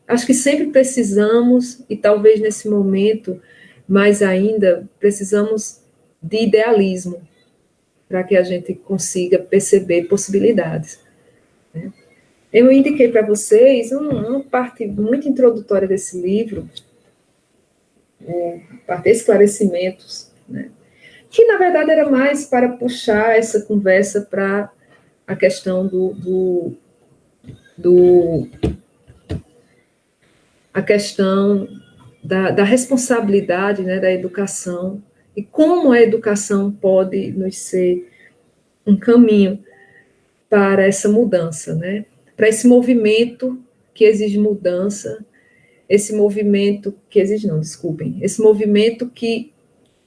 acho que sempre precisamos, e talvez nesse momento, mais ainda, precisamos de idealismo, para que a gente consiga perceber possibilidades, né. Eu indiquei para vocês uma parte muito introdutória desse livro, parte de esclarecimentos, né, que, na verdade, era mais para puxar essa conversa para a questão a questão da responsabilidade, né, da educação e como a educação pode nos ser um caminho para essa mudança, né? Para esse movimento que exige mudança, esse movimento que exige, não, desculpem, esse movimento que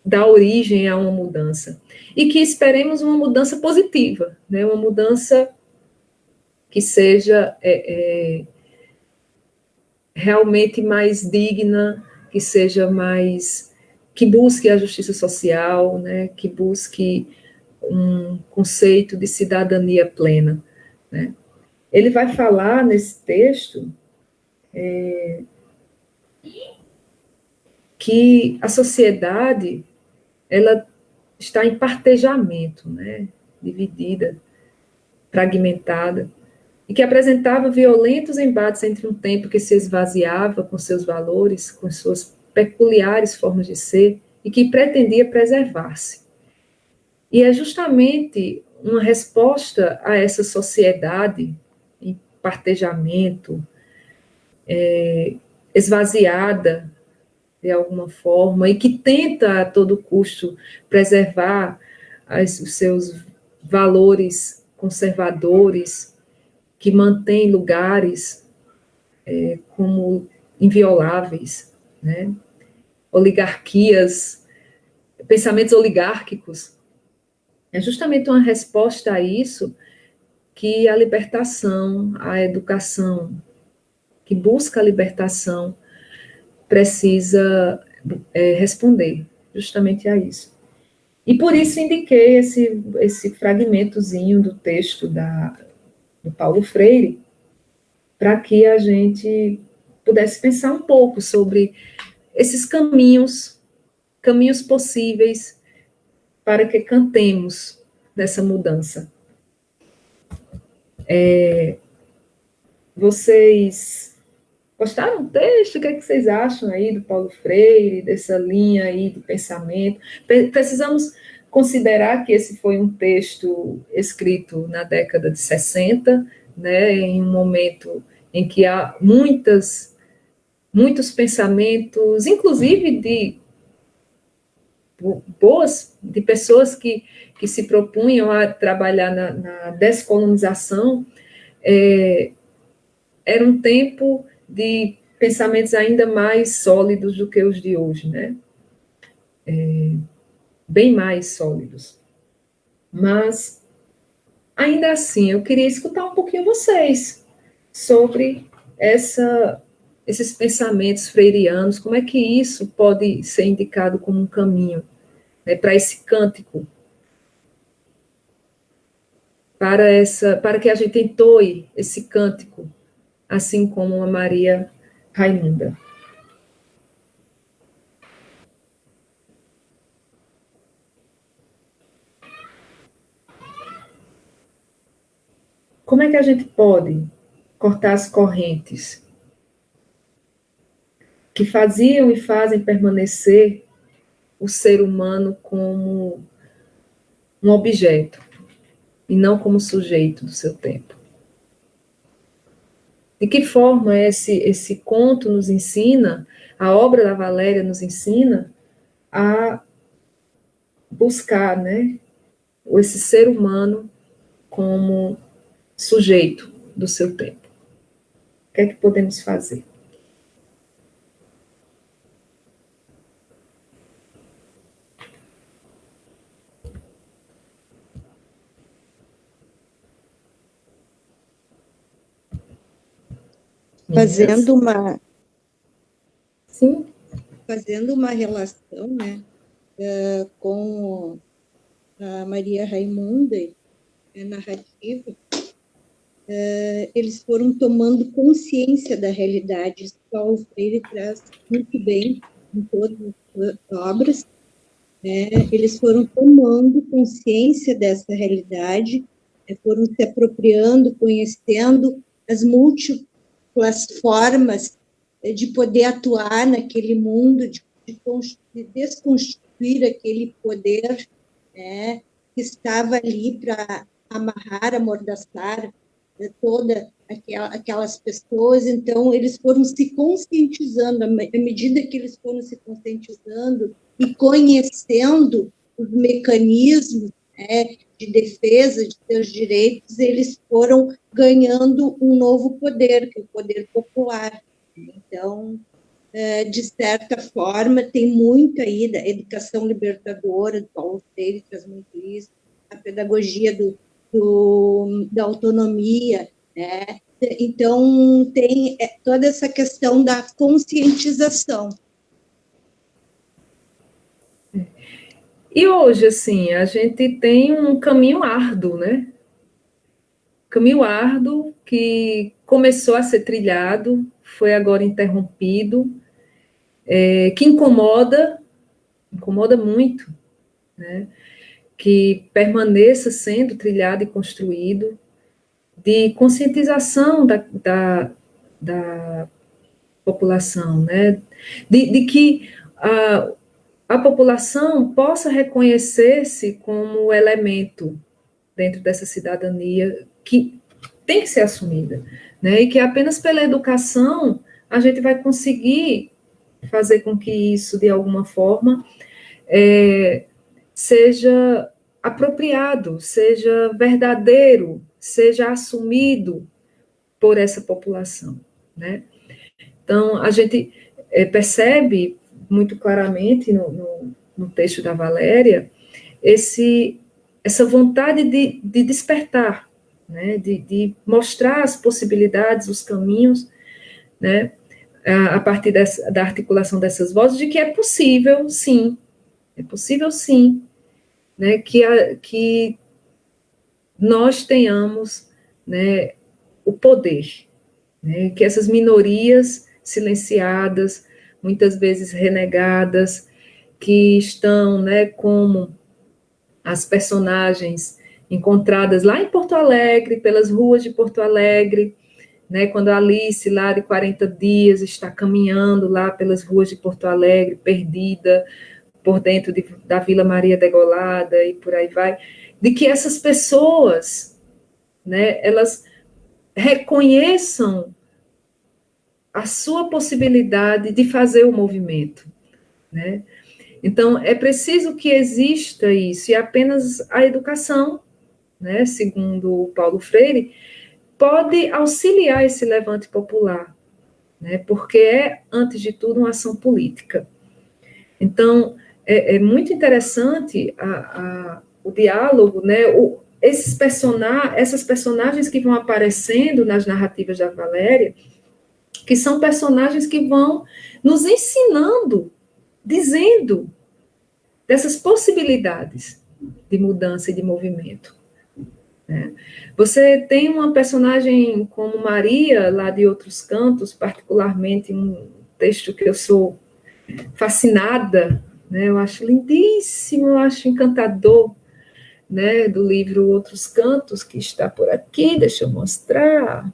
dá origem a uma mudança. E que esperemos uma mudança positiva, né? Uma mudança que seja realmente mais digna, que seja mais, que busque a justiça social, né? Que busque um conceito de cidadania plena, né? Ele vai falar nesse texto que a sociedade ela está em partejamento, né? Dividida, fragmentada, e que apresentava violentos embates entre um tempo que se esvaziava com seus valores, com suas peculiares formas de ser, e que pretendia preservar-se. E é justamente uma resposta a essa sociedade em partejamento, esvaziada de alguma forma, e que tenta a todo custo preservar os seus valores conservadores, que mantém lugares como invioláveis, né? Oligarquias, pensamentos oligárquicos. É justamente uma resposta a isso que a libertação, a educação, que busca a libertação, precisa responder justamente a isso. E por isso indiquei esse fragmentozinho do texto do Paulo Freire, para que a gente pudesse pensar um pouco sobre esses caminhos possíveis para que cantemos nessa mudança. Vocês gostaram do texto? O que é que vocês acham aí do Paulo Freire, dessa linha aí de pensamento? Precisamos considerar que esse foi um texto escrito na década de 60, né, em um momento em que há muitos pensamentos, inclusive de pessoas que se propunham a trabalhar na descolonização. Era um tempo de pensamentos ainda mais sólidos do que os de hoje, né? Bem mais sólidos. Mas, ainda assim, eu queria escutar um pouquinho vocês sobre esses pensamentos freirianos, como é que isso pode ser indicado como um caminho, né, para esse cântico, para que a gente entoe esse cântico, assim como a Maria Raimunda. Como é que a gente pode cortar as correntes que faziam e fazem permanecer o ser humano como um objeto e não como sujeito do seu tempo? De que forma esse conto nos ensina, a obra da Valéria nos ensina a buscar, né, esse ser humano como sujeito do seu tempo? O que é que podemos fazer? Fazendo uma, Sim. fazendo uma relação, né, com a Maria Raimunda, a narrativa, eles foram tomando consciência da realidade. Isso Paulo Freire traz muito bem em todas as obras, né? Eles foram tomando consciência dessa realidade, foram se apropriando, conhecendo as múltiplas formas de poder atuar naquele mundo, de desconstruir aquele poder, né, que estava ali para amarrar, amordaçar todas aquelas pessoas. Então, eles foram se conscientizando, à medida que eles foram se conscientizando e conhecendo os mecanismos, né, de defesa de seus direitos, eles foram ganhando um novo poder, que é o poder popular. Então, de certa forma, tem muito aí da educação libertadora, do Paulo Freire traz muito isso, a pedagogia da autonomia, né? Então, tem toda essa questão da conscientização. E hoje, assim, a gente tem um caminho árduo, né? Caminho árduo que começou a ser trilhado, foi agora interrompido, que incomoda muito, né? Que permaneça sendo trilhado e construído, de conscientização da população, né? De que a população possa reconhecer-se como elemento dentro dessa cidadania que tem que ser assumida, né? E que apenas pela educação a gente vai conseguir fazer com que isso, de alguma forma, seja apropriado, seja verdadeiro, seja assumido por essa população, né? Então, a gente percebe muito claramente no texto da Valéria essa vontade de despertar, né? De mostrar as possibilidades, os caminhos, né? A partir da articulação dessas vozes, de que é possível, sim, né? Que nós tenhamos, né, o poder, né? Que essas minorias silenciadas, muitas vezes renegadas, que estão, né, como as personagens encontradas lá em Porto Alegre, pelas ruas de Porto Alegre, né, quando a Alice, lá de 40 dias, está caminhando lá pelas ruas de Porto Alegre, perdida por dentro da Vila Maria Degolada e por aí vai, de que essas pessoas, né, elas reconheçam a sua possibilidade de fazer o movimento, né? Então, é preciso que exista isso, e apenas a educação, né, segundo o Paulo Freire, pode auxiliar esse levante popular, né, porque é, antes de tudo, uma ação política. Então, é muito interessante o diálogo, né, essas personagens que vão aparecendo nas narrativas da Valéria, que são personagens que vão nos ensinando, dizendo dessas possibilidades de mudança e de movimento, né? Você tem uma personagem como Maria, lá de Outros Cantos, particularmente um texto que eu sou fascinada, né? Eu acho lindíssimo, eu acho encantador, né? Do livro Outros Cantos, que está por aqui, deixa eu mostrar.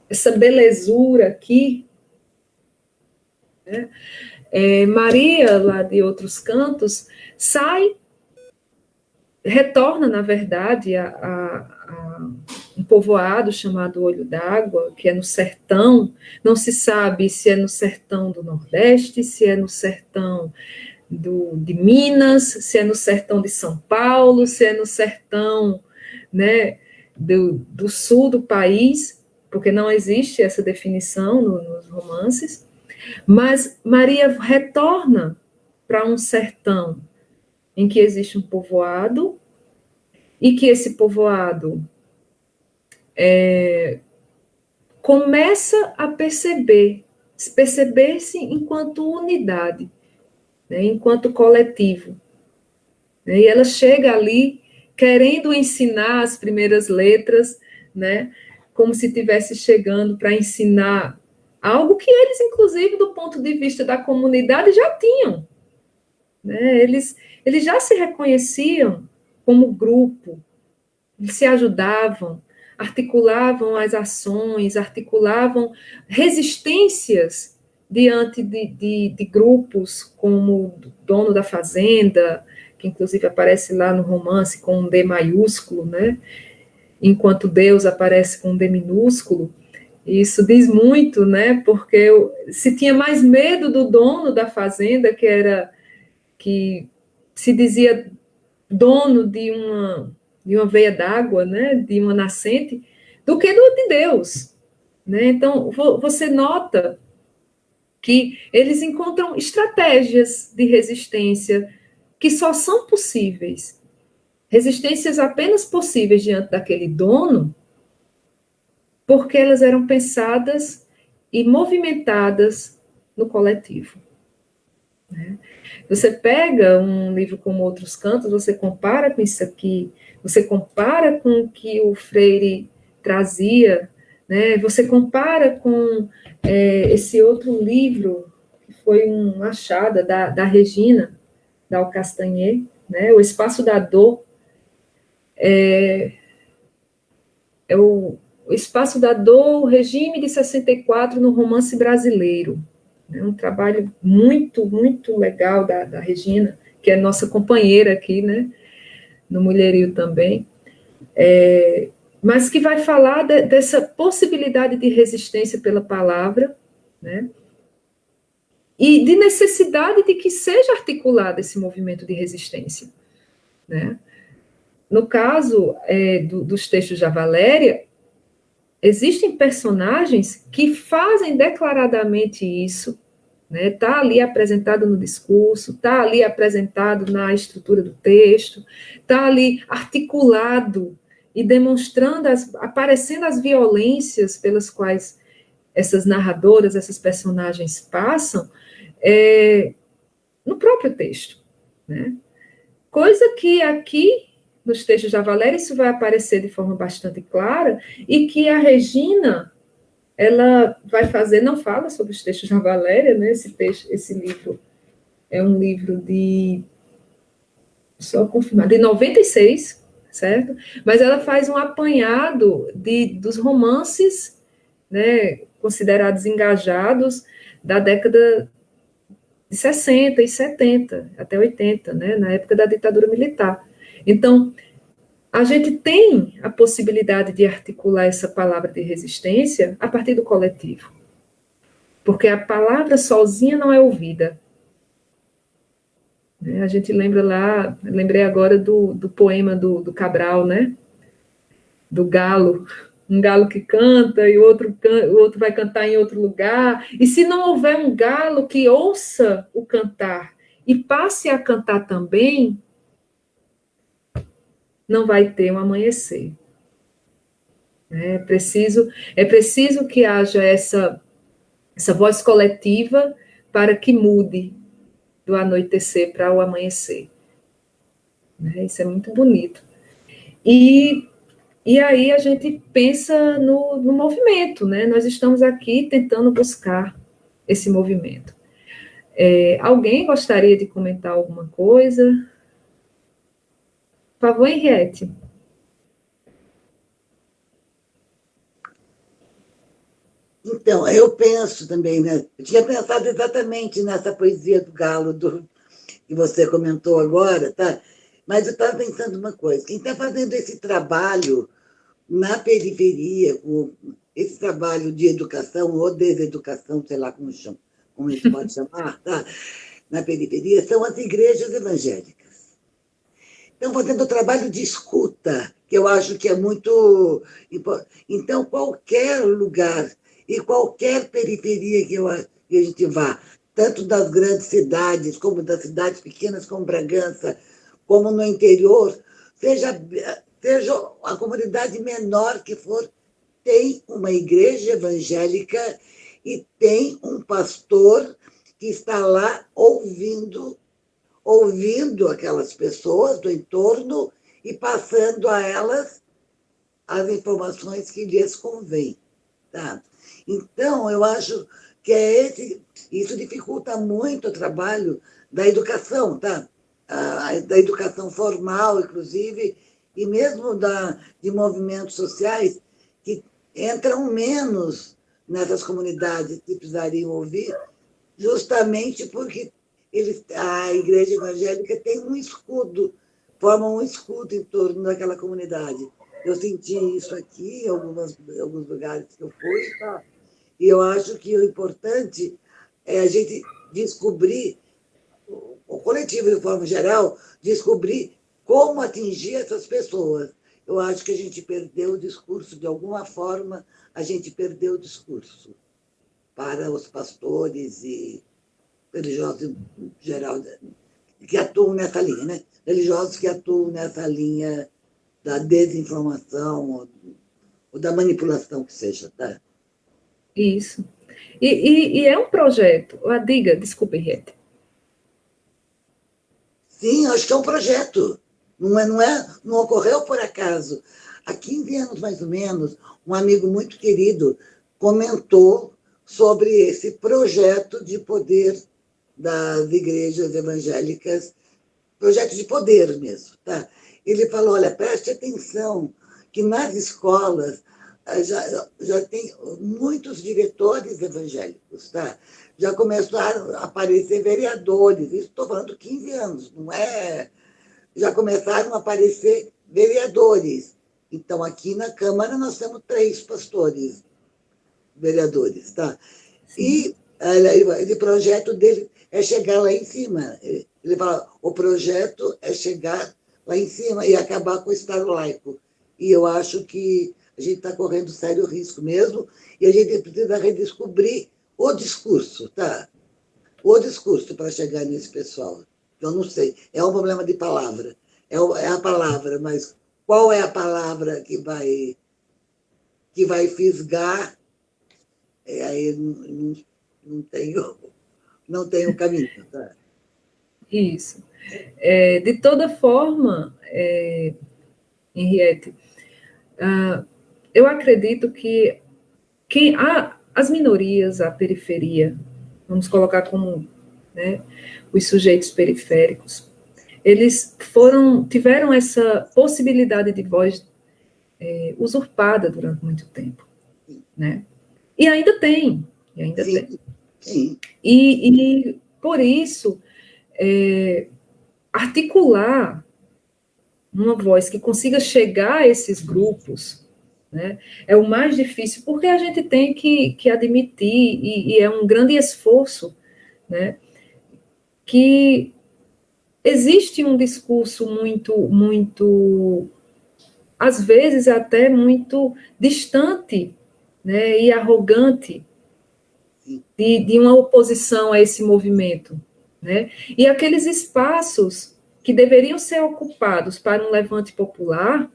Essa belezura aqui, né? Maria, lá de Outros Cantos, retorna, na verdade, a um povoado chamado Olho d'Água, que é no sertão. Não se sabe se é no sertão do Nordeste, se é no sertão de Minas, se é no sertão de São Paulo, se é no sertão, né, do sul do país, porque não existe essa definição nos romances, mas Maria retorna para um sertão em que existe um povoado, e que esse povoado começa a perceber-se enquanto unidade, né, enquanto coletivo. Né, e ela chega ali querendo ensinar as primeiras letras, né, como se estivesse chegando para ensinar algo que eles, inclusive, do ponto de vista da comunidade, já tinham. Né? Eles já se reconheciam como grupo, eles se ajudavam, articulavam as ações, articulavam resistências diante de grupos como o dono da fazenda, que inclusive aparece lá no romance com um D maiúsculo, né? Enquanto Deus aparece com um D minúsculo, Isso diz muito, né? Porque se tinha mais medo do dono da fazenda, que se dizia dono de uma veia d'água, né? De uma nascente, do que do de Deus, né? Então, você nota que eles encontram estratégias de resistência que só são possíveis, resistências apenas possíveis diante daquele dono, porque elas eram pensadas e movimentadas no coletivo. Né? Você pega um livro como Outros Cantos, você compara com isso aqui, você compara com o que o Freire trazia, né? Você compara com esse outro livro, que foi um achado da Regina, da Alcastanher, né? O Espaço da Dor, o Espaço da Dor, o regime de 64 no romance brasileiro. É um trabalho muito, muito legal da Regina, que é nossa companheira aqui, né, no Mulherio também, mas que vai falar dessa possibilidade de resistência pela palavra, né, e de necessidade de que seja articulado esse movimento de resistência, né. No caso dos textos da Valéria, existem personagens que fazem declaradamente isso, né? Tá ali apresentado no discurso, está ali apresentado na estrutura do texto, está ali articulado e demonstrando, aparecendo as violências pelas quais essas narradoras, essas personagens passam, no próprio texto, né? Coisa que aqui, nos textos da Valéria, isso vai aparecer de forma bastante clara, e que a Regina, ela vai fazer, não fala sobre os textos da Valéria, né? Esse livro é um livro só confirmar, de 96, certo? Mas ela faz um apanhado dos romances, né, considerados engajados da década de 60 e 70, até 80, né, na época da ditadura militar. Então, a gente tem a possibilidade de articular essa palavra de resistência a partir do coletivo. Porque a palavra sozinha não é ouvida. A gente lembrei agora do poema do Cabral, né? Do galo. Um galo que canta e o outro vai cantar em outro lugar. E se não houver um galo que ouça o cantar e passe a cantar também, não vai ter um amanhecer. É preciso que haja essa voz coletiva para que mude do anoitecer para o amanhecer. Isso é muito bonito. E aí a gente pensa no movimento, né? Nós estamos aqui tentando buscar esse movimento. Alguém gostaria de comentar alguma coisa? Por favor, Henriette. Então, eu penso também, né? Eu tinha pensado exatamente nessa poesia do Galo que você comentou agora, tá? Mas eu estava pensando uma coisa: quem está fazendo esse trabalho na periferia, esse trabalho de educação ou deseducação, sei lá como isso pode chamar, tá? Na periferia, são as igrejas evangélicas. Estão fazendo o trabalho de escuta, que eu acho que é muito importante. Então, qualquer lugar e qualquer periferia que a gente vá, tanto das grandes cidades, como das cidades pequenas, como Bragança, como no interior, seja a comunidade menor que for, tem uma igreja evangélica e tem um pastor que está lá ouvindo aquelas pessoas do entorno e passando a elas as informações que lhes convém. Tá? Então, eu acho que isso dificulta muito o trabalho da educação, tá? Da educação formal, inclusive, e mesmo de movimentos sociais que entram menos nessas comunidades que precisariam ouvir, justamente porque a igreja evangélica tem forma um escudo em torno daquela comunidade. Eu senti isso aqui em alguns lugares que eu fui, tá? E eu acho que o importante é a gente descobrir, o coletivo, de forma geral, descobrir como atingir essas pessoas. Eu acho que a gente perdeu o discurso, de alguma forma, a gente perdeu o discurso para os pastores e religiosos em geral, que atuam nessa linha, né? Religiosos que atuam nessa linha da desinformação ou da manipulação, que seja, tá? Isso. E é um projeto. Diga, desculpe, Henriette. Sim, acho que é um projeto. Não ocorreu por acaso. Há 15 anos, mais ou menos, um amigo muito querido comentou sobre esse projeto de poder das igrejas evangélicas, projeto de poder mesmo, tá? Ele falou, olha, preste atenção, que nas escolas já tem muitos diretores evangélicos, tá? Já começaram a aparecer vereadores, isso estou falando 15 anos, não é? Já começaram a aparecer vereadores. Então, aqui na Câmara, nós temos 3 pastores vereadores, tá? E o projeto dele é chegar lá em cima. Ele fala, o projeto é chegar lá em cima e acabar com o Estado laico. E eu acho que a gente está correndo sério risco mesmo, e a gente precisa redescobrir o discurso, tá? O discurso para chegar nesse pessoal. Eu não sei, é um problema de palavra. É a palavra, mas qual é a palavra que vai fisgar? Aí não tenho caminho, tá? Isso. De toda forma, Henriette, eu acredito que as minorias, a periferia, vamos colocar como, né, os sujeitos periféricos, eles tiveram essa possibilidade de voz usurpada durante muito tempo, né? E ainda tem, tem. Sim. E por isso, articular uma voz que consiga chegar a esses grupos, né, é o mais difícil, porque a gente tem que admitir, e é um grande esforço, né, que existe um discurso muito, às vezes até muito distante, né, e arrogante de uma oposição a esse movimento, né? E aqueles espaços que deveriam ser ocupados para um levante popular,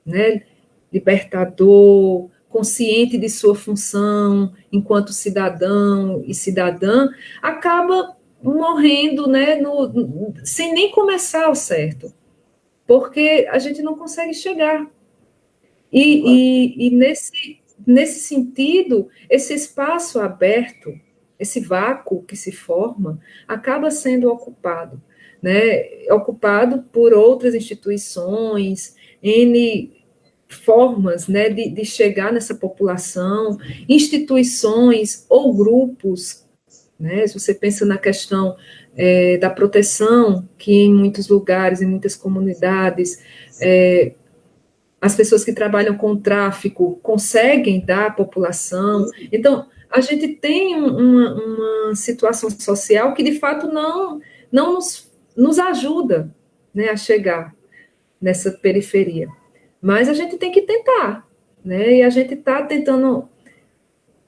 né, libertador, consciente de sua função enquanto cidadão e cidadã, acaba morrendo, né, sem nem começar ao certo, porque a gente não consegue chegar. E nesse sentido, esse espaço aberto, esse vácuo que se forma, acaba sendo ocupado, né? Ocupado por outras instituições, N formas, né, de chegar nessa população, instituições ou grupos, né? Se você pensa na questão da proteção, que em muitos lugares, em muitas comunidades, as pessoas que trabalham com tráfico conseguem dar à população. Então, a gente tem uma situação social que, de fato, não nos ajuda, né, a chegar nessa periferia. Mas a gente tem que tentar, né? E a gente está tentando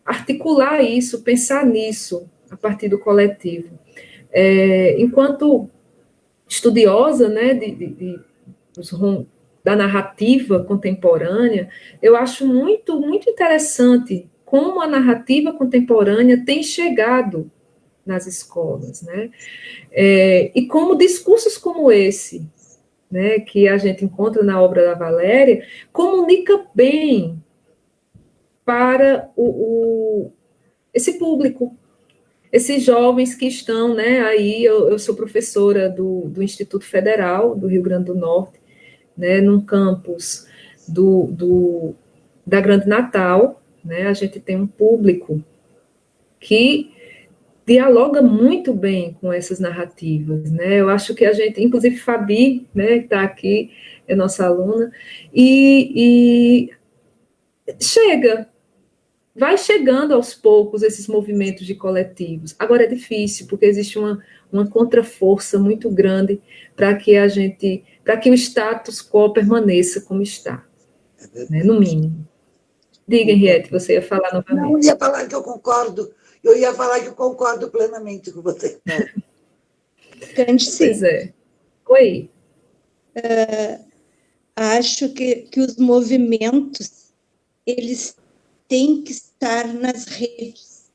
articular isso, pensar nisso, a partir do coletivo. Enquanto estudiosa, né, da narrativa contemporânea, eu acho muito, muito interessante como a narrativa contemporânea tem chegado nas escolas, né? E como discursos como esse, né, que a gente encontra na obra da Valéria, comunica bem para esse público, esses jovens que estão, né, aí, eu sou professora do Instituto Federal do Rio Grande do Norte, né, num campus da Grande Natal, né, a gente tem um público que dialoga muito bem com essas narrativas, né? Eu acho que a gente, inclusive Fabi, né, que está aqui, é nossa aluna, e vai chegando aos poucos esses movimentos de coletivos. Agora é difícil, porque existe uma contraforça muito grande para que o status quo permaneça como está, né, no mínimo. Diga, Henriette, você ia falar novamente. Não, ia falar que eu concordo. Eu ia falar que eu concordo plenamente com você. Candice, Pois é. Oi. acho que os movimentos, eles têm que estar nas redes.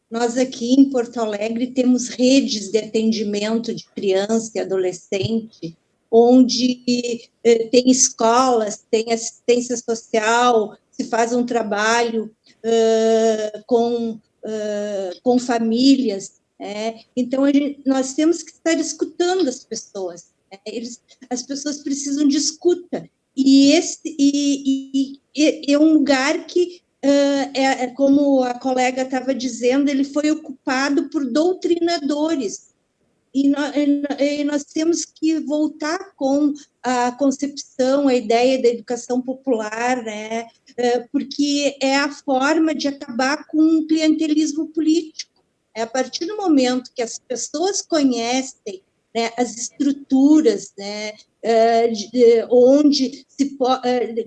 Nós aqui em Porto Alegre temos redes de atendimento de criança e adolescente, onde tem escolas, tem assistência social, se faz um trabalho com famílias. Então, nós temos que estar escutando as pessoas. As pessoas precisam de escuta. E é um lugar que, como a colega estava dizendo, ele foi ocupado por doutrinadores. E nós temos que voltar com a concepção, a ideia da educação popular, né? Porque é a forma de acabar com o clientelismo político. É a partir do momento que as pessoas conhecem, né, as estruturas, né, onde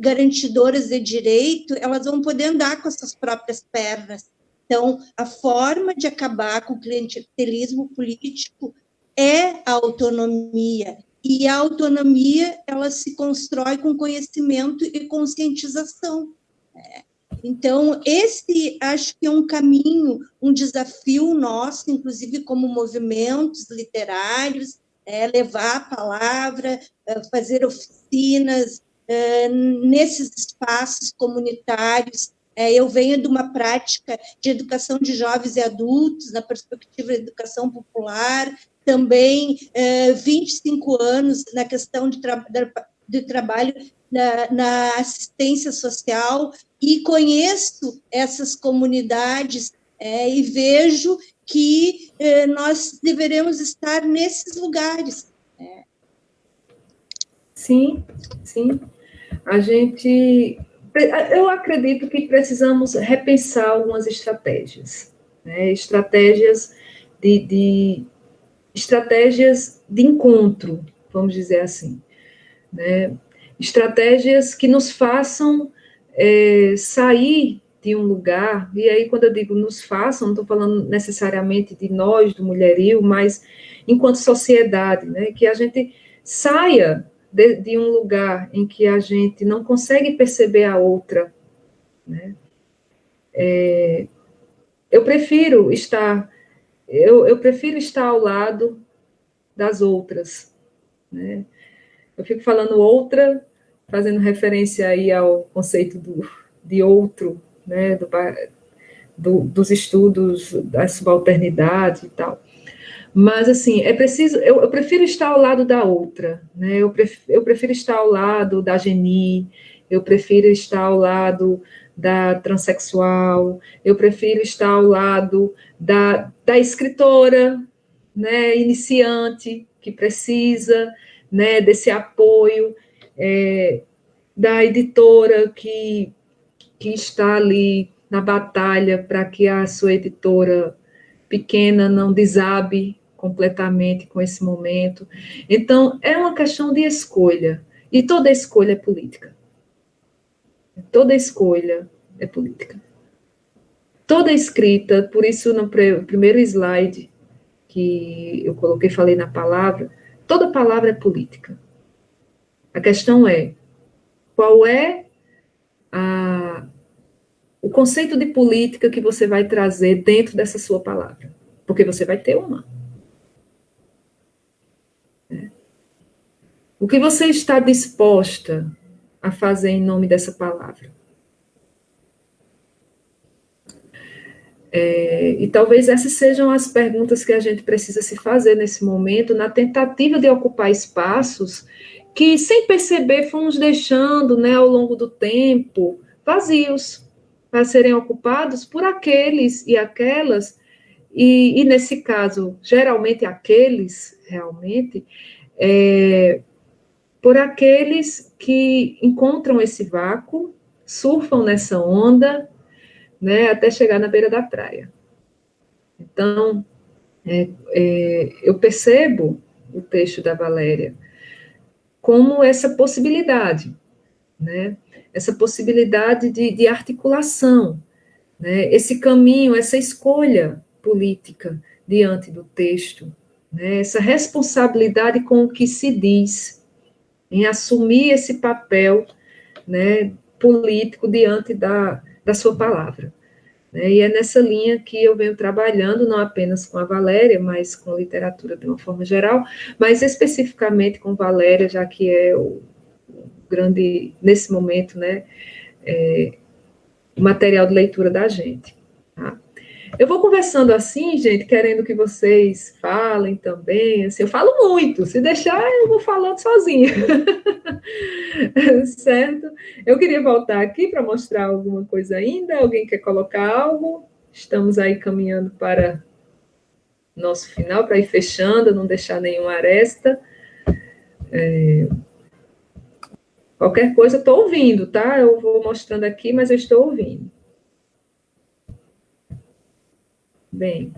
garantidoras de direito, elas vão poder andar com as suas próprias pernas. Então, a forma de acabar com o clientelismo político é a autonomia, e a autonomia ela se constrói com conhecimento e conscientização. Então, esse acho que é um caminho, um desafio nosso, inclusive como movimentos literários, levar a palavra, fazer oficinas nesses espaços comunitários. Eu venho de uma prática de educação de jovens e adultos, na perspectiva da educação popular, também 25 anos na questão de trabalho na assistência social, e conheço essas comunidades e vejo que nós deveremos estar nesses lugares. Sim. Eu acredito que precisamos repensar algumas estratégias, né? Estratégias de encontro, vamos dizer assim, né? Estratégias que nos façam sair de um lugar, e aí quando eu digo nos façam, não estou falando necessariamente de nós, do mulherio, mas enquanto sociedade, né? Que a gente saia de um lugar em que a gente não consegue perceber a outra, né? Eu prefiro estar ao lado das outras, né? Eu fico falando outra, fazendo referência aí ao conceito de outro, né? Dos estudos da subalternidade e tal. Mas, assim, eu prefiro estar ao lado da outra, né? Eu prefiro estar ao lado da Geni, eu prefiro estar ao lado da transexual, eu prefiro estar ao lado da escritora, né, iniciante, que precisa, né, desse apoio, da editora que está ali na batalha para que a sua editora pequena não desabe completamente com esse momento. Então, é uma questão de escolha, e toda escolha é política. Toda escolha é política. Toda escrita, por isso no primeiro slide que eu coloquei, falei na palavra, toda palavra é política. A questão é, qual é o conceito de política que você vai trazer dentro dessa sua palavra? Porque você vai ter uma. O que você está disposta a fazer em nome dessa palavra? E talvez essas sejam as perguntas que a gente precisa se fazer nesse momento, na tentativa de ocupar espaços que, sem perceber, fomos deixando, né, ao longo do tempo, vazios, para serem ocupados por aqueles e aquelas e nesse caso, geralmente aqueles, realmente, por aqueles que encontram esse vácuo, surfam nessa onda, né, até chegar na beira da praia. Então, eu percebo o texto da Valéria como essa possibilidade, né, essa possibilidade de articulação, né, esse caminho, essa escolha política diante do texto, né, essa responsabilidade com o que se diz, em assumir esse papel, né, político diante da sua palavra. Né, e é nessa linha que eu venho trabalhando, não apenas com a Valéria, mas com a literatura de uma forma geral, mas especificamente com Valéria, já que é o grande, nesse momento, né, o material de leitura da gente. Tá? Eu vou conversando assim, gente, querendo que vocês falem também. Assim, eu falo muito, se deixar, eu vou falando sozinha. Certo? Eu queria voltar aqui para mostrar alguma coisa ainda. Alguém quer colocar algo? Estamos aí caminhando para nosso final, para ir fechando, não deixar nenhuma aresta. Qualquer coisa, estou ouvindo, tá? Eu vou mostrando aqui, mas eu estou ouvindo. Bem,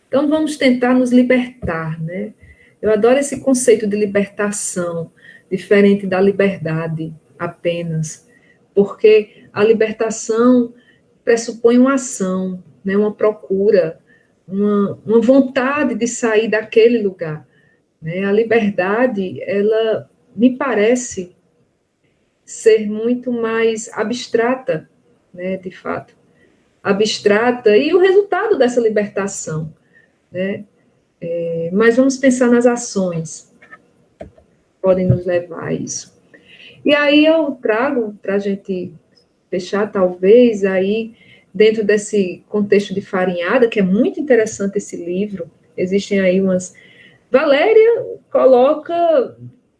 então vamos tentar nos libertar, né? Eu adoro esse conceito de libertação, diferente da liberdade apenas, porque a libertação pressupõe uma ação, né? Uma procura, uma vontade de sair daquele lugar. Né? A liberdade, ela me parece ser muito mais abstrata, né? De fato. Abstrata, e o resultado dessa libertação, né? Mas vamos pensar nas ações que podem nos levar a isso. E aí eu trago, para a gente fechar, talvez, aí, dentro desse contexto de farinhada, que é muito interessante esse livro, existem aí umas... Valéria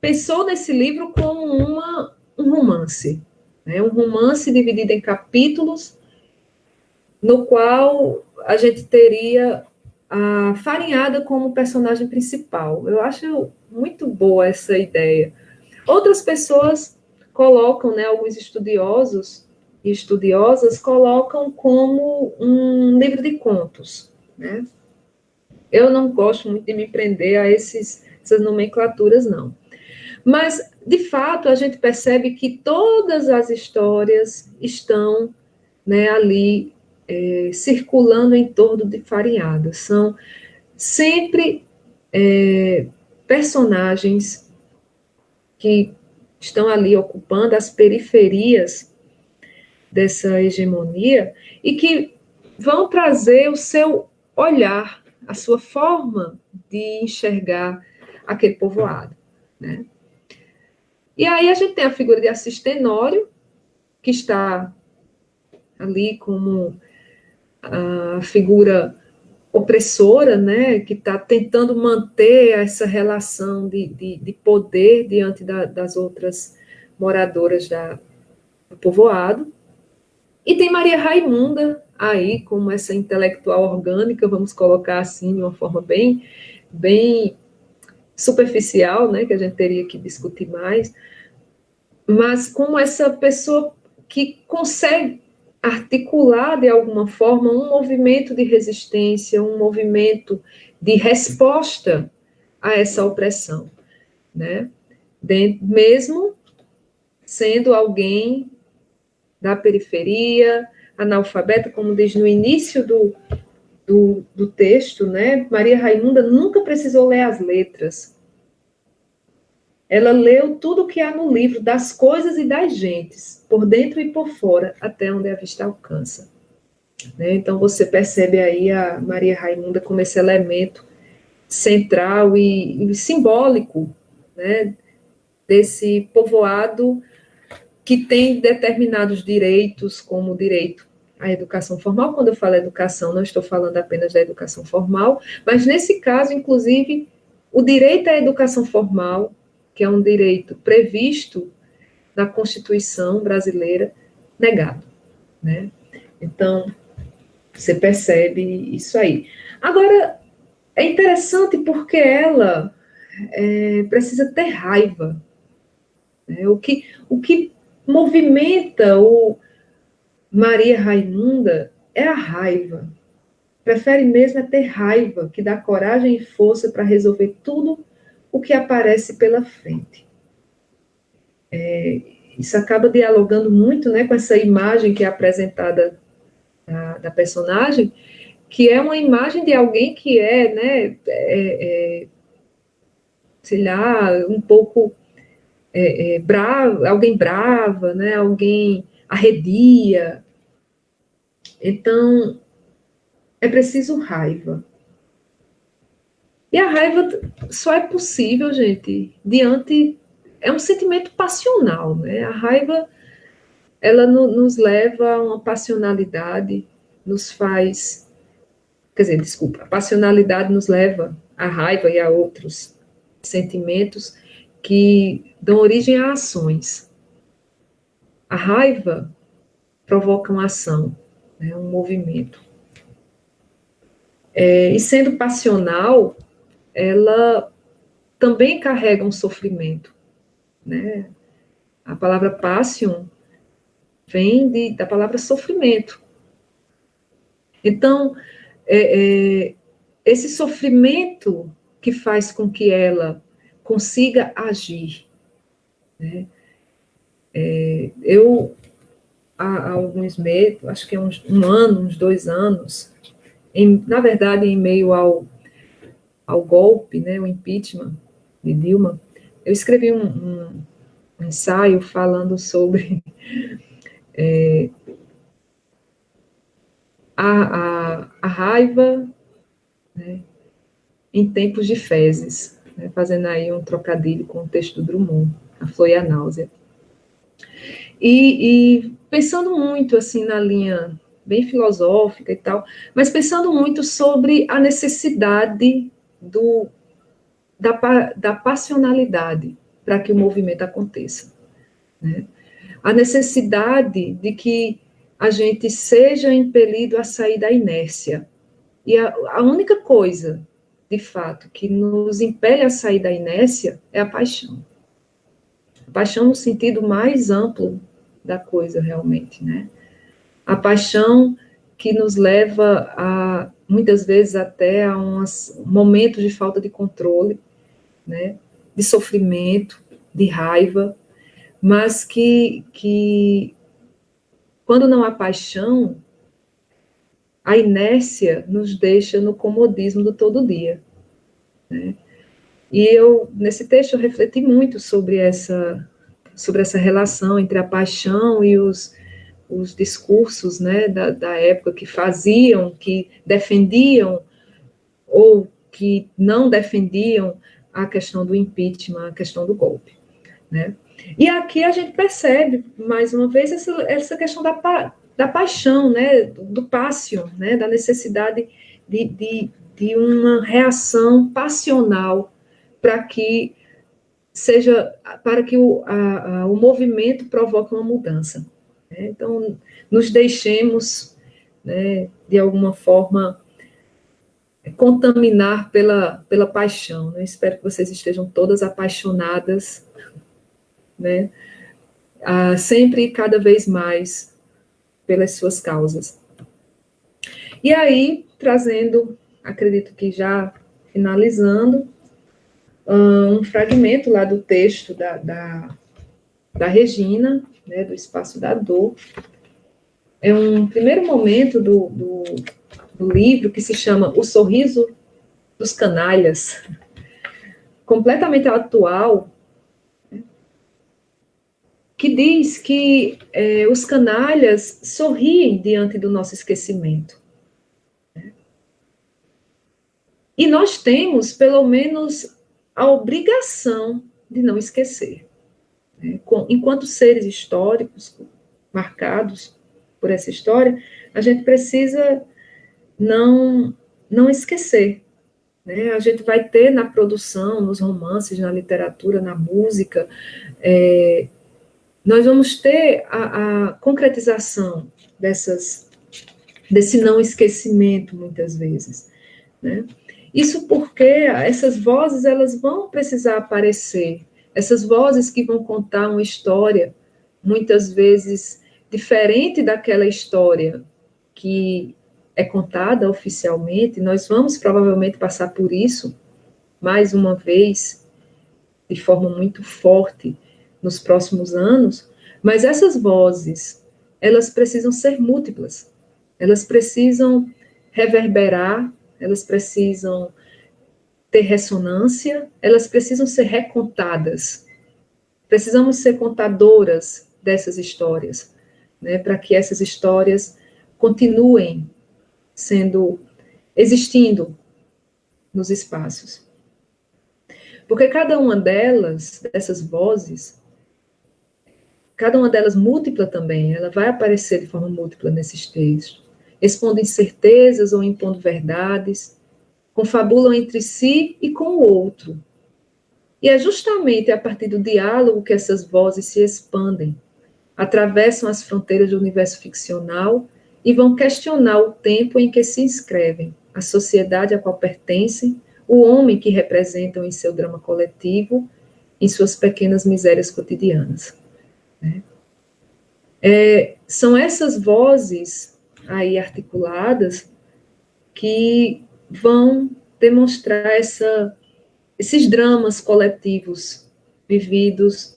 pensou nesse livro como um romance, né? Um romance dividido em capítulos, no qual a gente teria a farinhada como personagem principal. Eu acho muito boa essa ideia. Outras pessoas colocam, né, alguns estudiosos e estudiosas colocam como um livro de contos, né? Eu não gosto muito de me prender a essas nomenclaturas, não. Mas, de fato, a gente percebe que todas as histórias estão, né, ali circulando em torno de farinhada. São sempre personagens que estão ali ocupando as periferias dessa hegemonia e que vão trazer o seu olhar, a sua forma de enxergar aquele povoado, né? E aí a gente tem a figura de Assis Tenório, que está ali como a figura opressora, né, que está tentando manter essa relação de poder diante das outras moradoras do povoado. E tem Maria Raimunda aí, como essa intelectual orgânica, vamos colocar assim, de uma forma bem, bem superficial, né, que a gente teria que discutir mais, mas como essa pessoa que consegue articular, de alguma forma, um movimento de resistência, um movimento de resposta a essa opressão, né? Mesmo sendo alguém da periferia, analfabeta, como diz no início do texto, né? Maria Raimunda nunca precisou ler as letras. Ela leu tudo o que há no livro, das coisas e das gentes, por dentro e por fora, até onde a vista alcança. Né? Então, você percebe aí a Maria Raimunda como esse elemento central e simbólico, né, desse povoado que tem determinados direitos, como o direito à educação formal. Quando eu falo educação, não estou falando apenas da educação formal, mas, nesse caso, inclusive, o direito à educação formal, que é um direito previsto na Constituição brasileira, negado, né? Então, Você percebe isso aí. Agora, é interessante porque ela precisa ter raiva. Né? O que movimenta o Maria Raimunda é a raiva. Prefere mesmo é ter raiva, que dá coragem e força para resolver tudo o que aparece pela frente. Isso acaba dialogando muito, né, com essa imagem que é apresentada da personagem, que é uma imagem de alguém que né, sei lá, um pouco brava, alguém brava, né, alguém arredia. Então, é preciso raiva. E a raiva só é possível, gente, é um sentimento passional, né? A raiva, ela nos leva a uma passionalidade, nos faz... Quer dizer, desculpa, a passionalidade nos leva à raiva e a outros sentimentos que dão origem a ações. A raiva provoca uma ação, né? Um movimento. E sendo passional, ela também carrega um sofrimento, né? A palavra passion vem da palavra sofrimento. Então, esse sofrimento que faz com que ela consiga agir, né? Eu, há alguns meses, acho que um ano, uns 2 anos, na verdade, em meio ao golpe, né, o impeachment de Dilma, eu escrevi um ensaio falando sobre a raiva, né, em tempos de fezes, né, fazendo aí um trocadilho com o texto do Drummond, A Flor e a Náusea. E pensando muito assim na linha bem filosófica e tal, mas pensando muito sobre a necessidade da passionalidade para que o movimento aconteça, né? A necessidade de que a gente seja impelido a sair da inércia. E a única coisa, de fato, que nos impele a sair da inércia é a paixão. A paixão no sentido mais amplo da coisa, realmente, né? A paixão que nos leva muitas vezes até a momentos de falta de controle, né? De sofrimento, de raiva, mas que quando não há paixão, a inércia nos deixa no comodismo do todo dia, né? E nesse texto, eu refleti muito sobre essa relação entre a paixão e os discursos, né, da época que defendiam ou que não defendiam a questão do impeachment, a questão do golpe, né? E aqui a gente percebe, mais uma vez, essa questão da paixão, né, do passion, né, da necessidade de uma reação passional para que o movimento provoque uma mudança, né? Então, nos deixemos, né, de alguma forma, contaminar pela paixão, né? Espero que vocês estejam todas apaixonadas, né, sempre e cada vez mais pelas suas causas. E aí, trazendo, acredito que já finalizando, um fragmento lá do texto da Regina, né, do Espaço da Dor. É um primeiro momento do livro que se chama O Sorriso dos Canalhas, completamente atual, que diz que os canalhas sorriem diante do nosso esquecimento. E nós temos, pelo menos, a obrigação de não esquecer. Enquanto seres históricos, marcados por essa história, a gente precisa não esquecer, né? A gente vai ter na produção, nos romances, na literatura, na música, nós vamos ter a concretização desse não esquecimento, muitas vezes, né? Isso porque essas vozes, elas vão precisar aparecer, essas vozes que vão contar uma história, muitas vezes diferente daquela história que é contada oficialmente. Nós vamos provavelmente passar por isso, mais uma vez, de forma muito forte, nos próximos anos, mas essas vozes, elas precisam ser múltiplas, elas precisam reverberar, elas precisam ter ressonância, elas precisam ser recontadas. Precisamos ser contadoras dessas histórias, né, para que essas histórias continuem existindo nos espaços. Porque cada uma delas, dessas vozes, cada uma delas múltipla também, ela vai aparecer de forma múltipla nesses textos, expondo incertezas ou impondo verdades, confabulam entre si e com o outro. E é justamente a partir do diálogo que essas vozes se expandem, atravessam as fronteiras do universo ficcional e vão questionar o tempo em que se inscrevem, a sociedade a qual pertencem, o homem que representam em seu drama coletivo, em suas pequenas misérias cotidianas. Né? São essas vozes aí articuladas que vão demonstrar esses dramas coletivos vividos,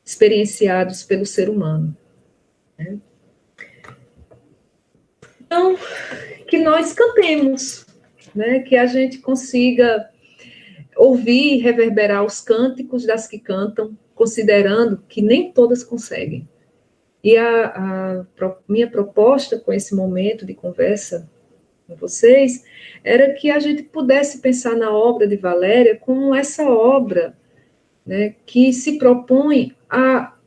experienciados pelo ser humano. Né? Então, que nós cantemos, né? Que a gente consiga ouvir e reverberar os cânticos das que cantam, considerando que nem todas conseguem. E a minha proposta com esse momento de conversa com vocês era que a gente pudesse pensar na obra de Valéria como essa obra, né, que se propõe a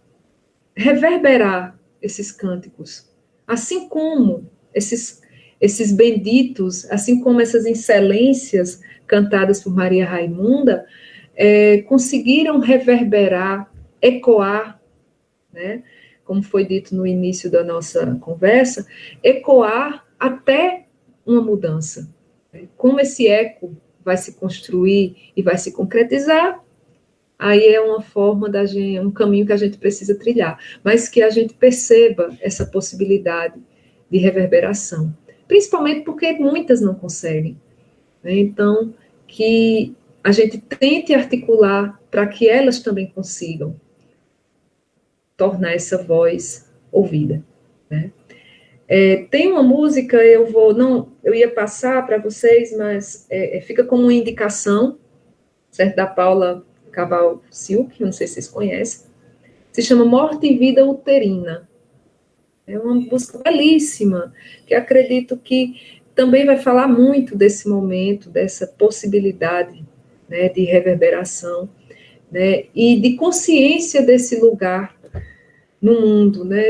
reverberar esses cânticos, assim como esses benditos, assim como essas excelências cantadas por Maria Raimunda, conseguiram reverberar, ecoar, né, como foi dito no início da nossa conversa, ecoar até uma mudança. Como esse eco vai se construir e vai se concretizar, aí é uma forma um caminho que a gente precisa trilhar, mas que a gente perceba essa possibilidade de reverberação, principalmente porque muitas não conseguem, né? Então, que a gente tente articular para que elas também consigam tornar essa voz ouvida, né? Tem uma música, eu ia passar para vocês, mas fica como uma indicação, certo? Da Paula Caval-Silk, não sei se vocês conhecem, se chama Morte e Vida Uterina. É uma música belíssima, que acredito que também vai falar muito desse momento, dessa possibilidade, né, de reverberação, né, e de consciência desse lugar no mundo, né,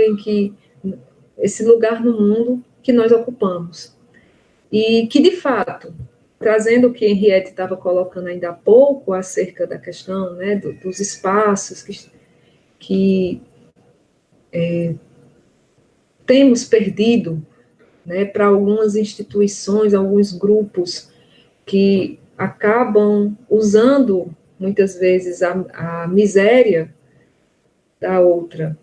esse lugar no mundo que nós ocupamos. E que, de fato, trazendo o que Henriette estava colocando ainda há pouco, acerca da questão, né, dos espaços que temos perdido, né, para algumas instituições, alguns grupos que acabam usando, muitas vezes, a miséria da outra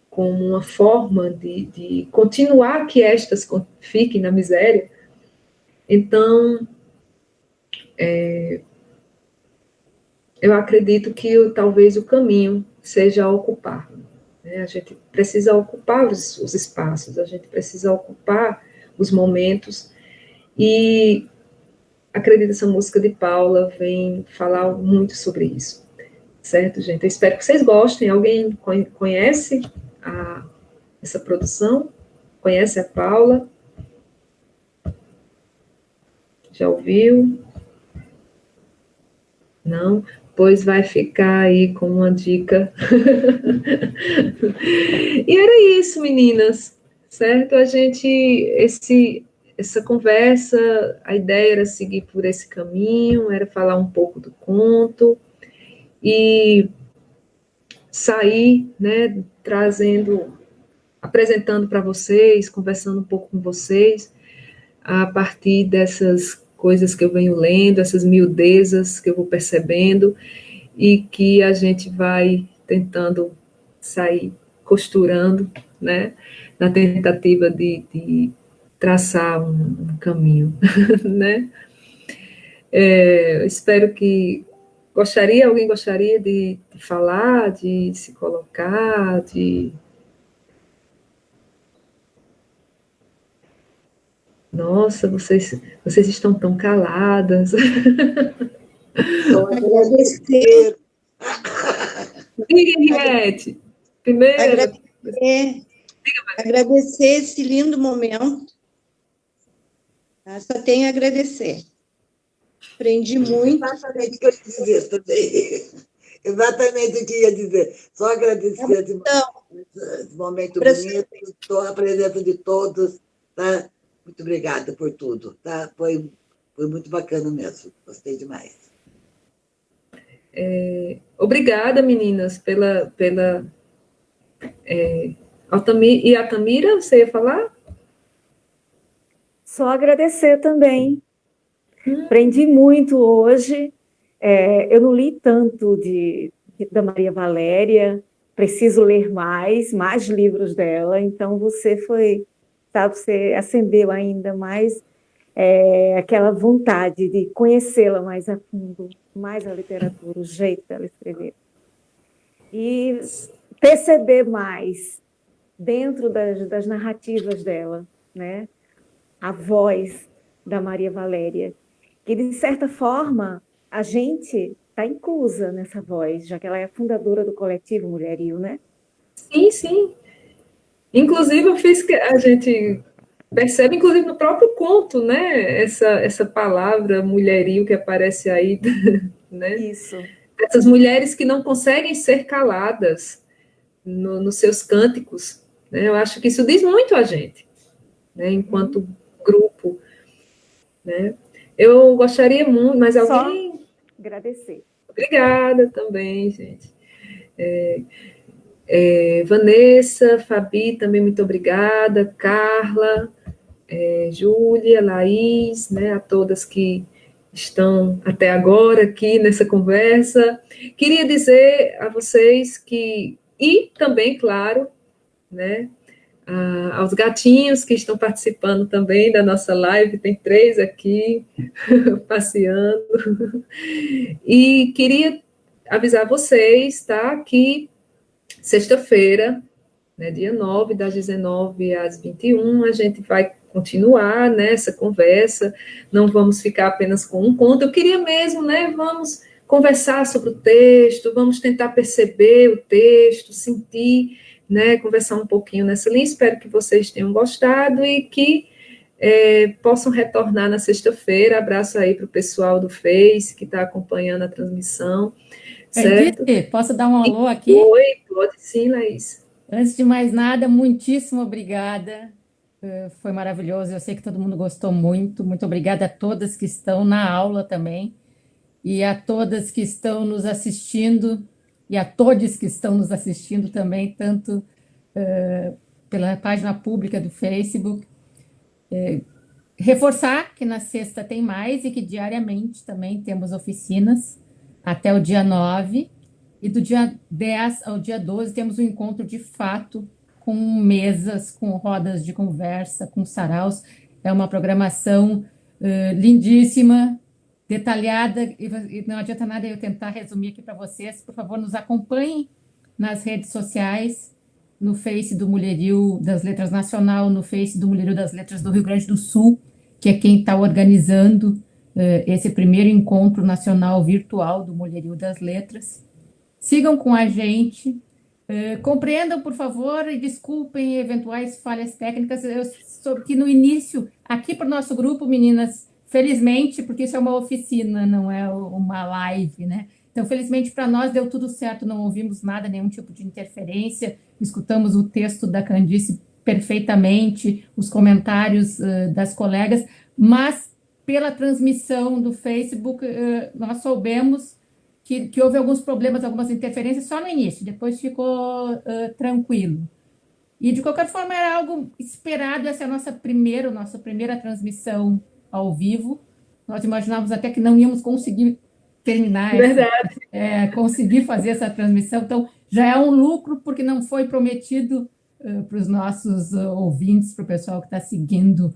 como uma forma de continuar que estas fiquem na miséria. Então, eu acredito que talvez o caminho seja ocupar. Né? A gente precisa ocupar os espaços, a gente precisa ocupar os momentos, e acredito que essa música de Paula vem falar muito sobre isso. Certo, gente? Eu espero que vocês gostem. Alguém conhece essa produção? Conhece a Paula? Já ouviu? Não? Pois vai ficar aí com uma dica. E era isso, meninas, certo? Essa conversa, a ideia era seguir por esse caminho, era falar um pouco do conto e sair, né, apresentando para vocês, conversando um pouco com vocês, a partir dessas coisas que eu venho lendo, essas miudezas que eu vou percebendo, e que a gente vai tentando sair costurando, né, na tentativa de traçar um caminho, né? Espero que alguém gostaria de falar, de se colocar, de... Nossa, vocês estão tão caladas. Só agradecer. Diga, Henriette. Primeiro. Agradecer esse lindo momento. Só tenho a agradecer. Aprendi muito. Exatamente o que eu ia dizer também. Exatamente o que eu ia dizer. Só agradecer esse momento bonito, a presença de todos. Tá? Muito obrigada por tudo. Tá? Foi muito bacana mesmo. Gostei demais. Obrigada, meninas, pela Altamira. E a Tamira, você ia falar? Só agradecer também. Aprendi muito hoje. Eu não li tanto da Maria Valéria, preciso ler mais livros dela, então você acendeu ainda mais aquela vontade de conhecê-la mais a fundo, mais a literatura, o jeito dela escrever. E perceber mais dentro das narrativas dela, né? A voz da Maria Valéria, que, de certa forma, a gente está inclusa nessa voz, já que ela é fundadora do coletivo Mulherio, né? Sim, sim. Inclusive, eu fiz que a gente percebe, inclusive, no próprio conto, né? Essa palavra mulherio que aparece aí, né? Isso. Essas mulheres que não conseguem ser caladas nos seus cânticos, né? Eu acho que isso diz muito a gente, né? Enquanto grupo, né? Eu gostaria muito, mas alguém... Só agradecer. Obrigada também, gente. Vanessa, Fabi, também muito obrigada. Carla, Júlia, Laís, né? A todas que estão até agora aqui nessa conversa. Queria dizer a vocês que... E também, claro, né? Aos gatinhos que estão participando também da nossa live, tem 3 aqui, passeando. E queria avisar vocês, tá, que sexta-feira, né, dia 9, das 19 às 21, a gente vai continuar nessa conversa, não vamos ficar apenas com um conto, eu queria mesmo, né, vamos conversar sobre o texto, vamos tentar perceber o texto, sentir, né, conversar um pouquinho nessa linha. Espero que vocês tenham gostado e que possam retornar na sexta-feira. Abraço aí para o pessoal do Face que está acompanhando a transmissão, certo? Edith, posso dar um alô aqui? Oi, pode sim, Laís. Antes de mais nada, muitíssimo obrigada. Foi maravilhoso, eu sei que todo mundo gostou muito. Muito obrigada a todas que estão na aula também e a todas que estão nos assistindo e a todos que estão nos assistindo também, tanto pela página pública do Facebook. Reforçar que na sexta tem mais e que diariamente também temos oficinas até o dia 9, e do dia 10 ao dia 12 temos um encontro de fato com mesas, com rodas de conversa, com saraus. É uma programação lindíssima, detalhada, e não adianta nada eu tentar resumir aqui para vocês. Por favor, nos acompanhem nas redes sociais, no Face do Mulherio das Letras Nacional, no Face do Mulherio das Letras do Rio Grande do Sul, que é quem está organizando esse primeiro encontro nacional virtual do Mulherio das Letras. Sigam com a gente, compreendam, por favor, e desculpem eventuais falhas técnicas. Eu soube que no início, aqui para o nosso grupo, meninas, felizmente, porque isso é uma oficina, não é uma live, né? Então, felizmente, para nós deu tudo certo, não ouvimos nada, nenhum tipo de interferência, escutamos o texto da Candice perfeitamente, os comentários das colegas, mas pela transmissão do Facebook, nós soubemos que houve alguns problemas, algumas interferências só no início, depois ficou tranquilo. E, de qualquer forma, era algo esperado, essa é a nossa primeira transmissão ao vivo. Nós imaginávamos até que não íamos conseguir terminar, Verdade. conseguir fazer essa transmissão. Então, já é um lucro, porque não foi prometido para os nossos ouvintes, para o pessoal que está seguindo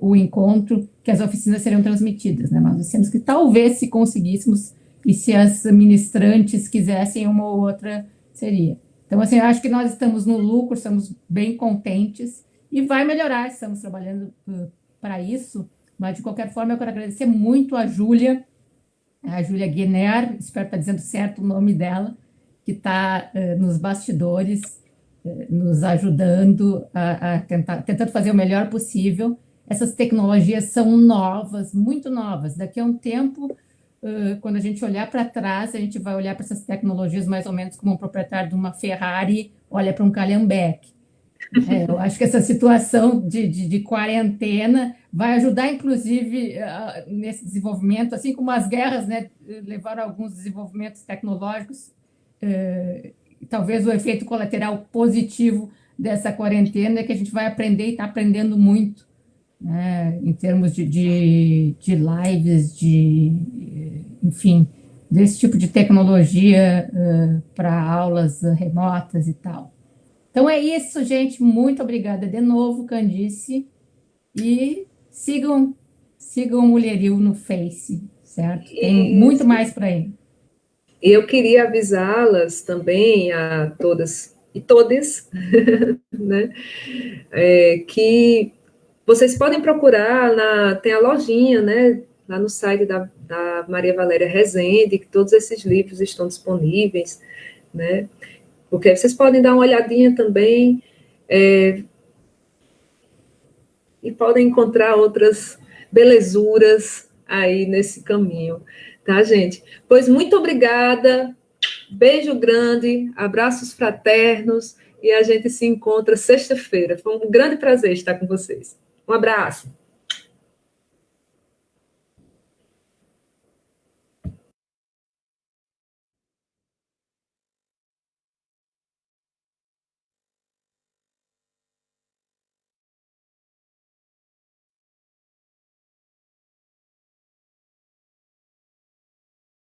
o encontro, que as oficinas seriam transmitidas, né? Mas nós temos que, talvez, se conseguíssemos, e se as ministrantes quisessem uma ou outra, seria. Então, assim, eu acho que nós estamos no lucro, estamos bem contentes, e vai melhorar, estamos trabalhando para isso, mas, de qualquer forma, eu quero agradecer muito a Júlia Guiner, espero estar dizendo certo o nome dela, que está nos bastidores, nos ajudando tentando fazer o melhor possível. Essas tecnologias são novas, muito novas. Daqui a um tempo, quando a gente olhar para trás, a gente vai olhar para essas tecnologias mais ou menos como um proprietário de uma Ferrari olha para um Calhambeque. Eu acho que essa situação de quarentena vai ajudar, inclusive, nesse desenvolvimento, assim como as guerras, né, levaram a alguns desenvolvimentos tecnológicos, talvez o efeito colateral positivo dessa quarentena é que a gente vai aprender e está aprendendo muito, né, em termos de lives, enfim, desse tipo de tecnologia para aulas remotas e tal. Então é isso, gente. Muito obrigada de novo, Candice. E sigam o Mulherio no Face, certo? Tem muito mais para aí. E eu queria avisá-las também, a todas e todes, né, que vocês podem procurar, tem a lojinha, né, lá no site da Maria Valéria Rezende, que todos esses livros estão disponíveis, né, porque vocês podem dar uma olhadinha também, e podem encontrar outras belezuras aí nesse caminho, tá, gente? Pois muito obrigada, beijo grande, abraços fraternos, e a gente se encontra sexta-feira. Foi um grande prazer estar com vocês. Um abraço.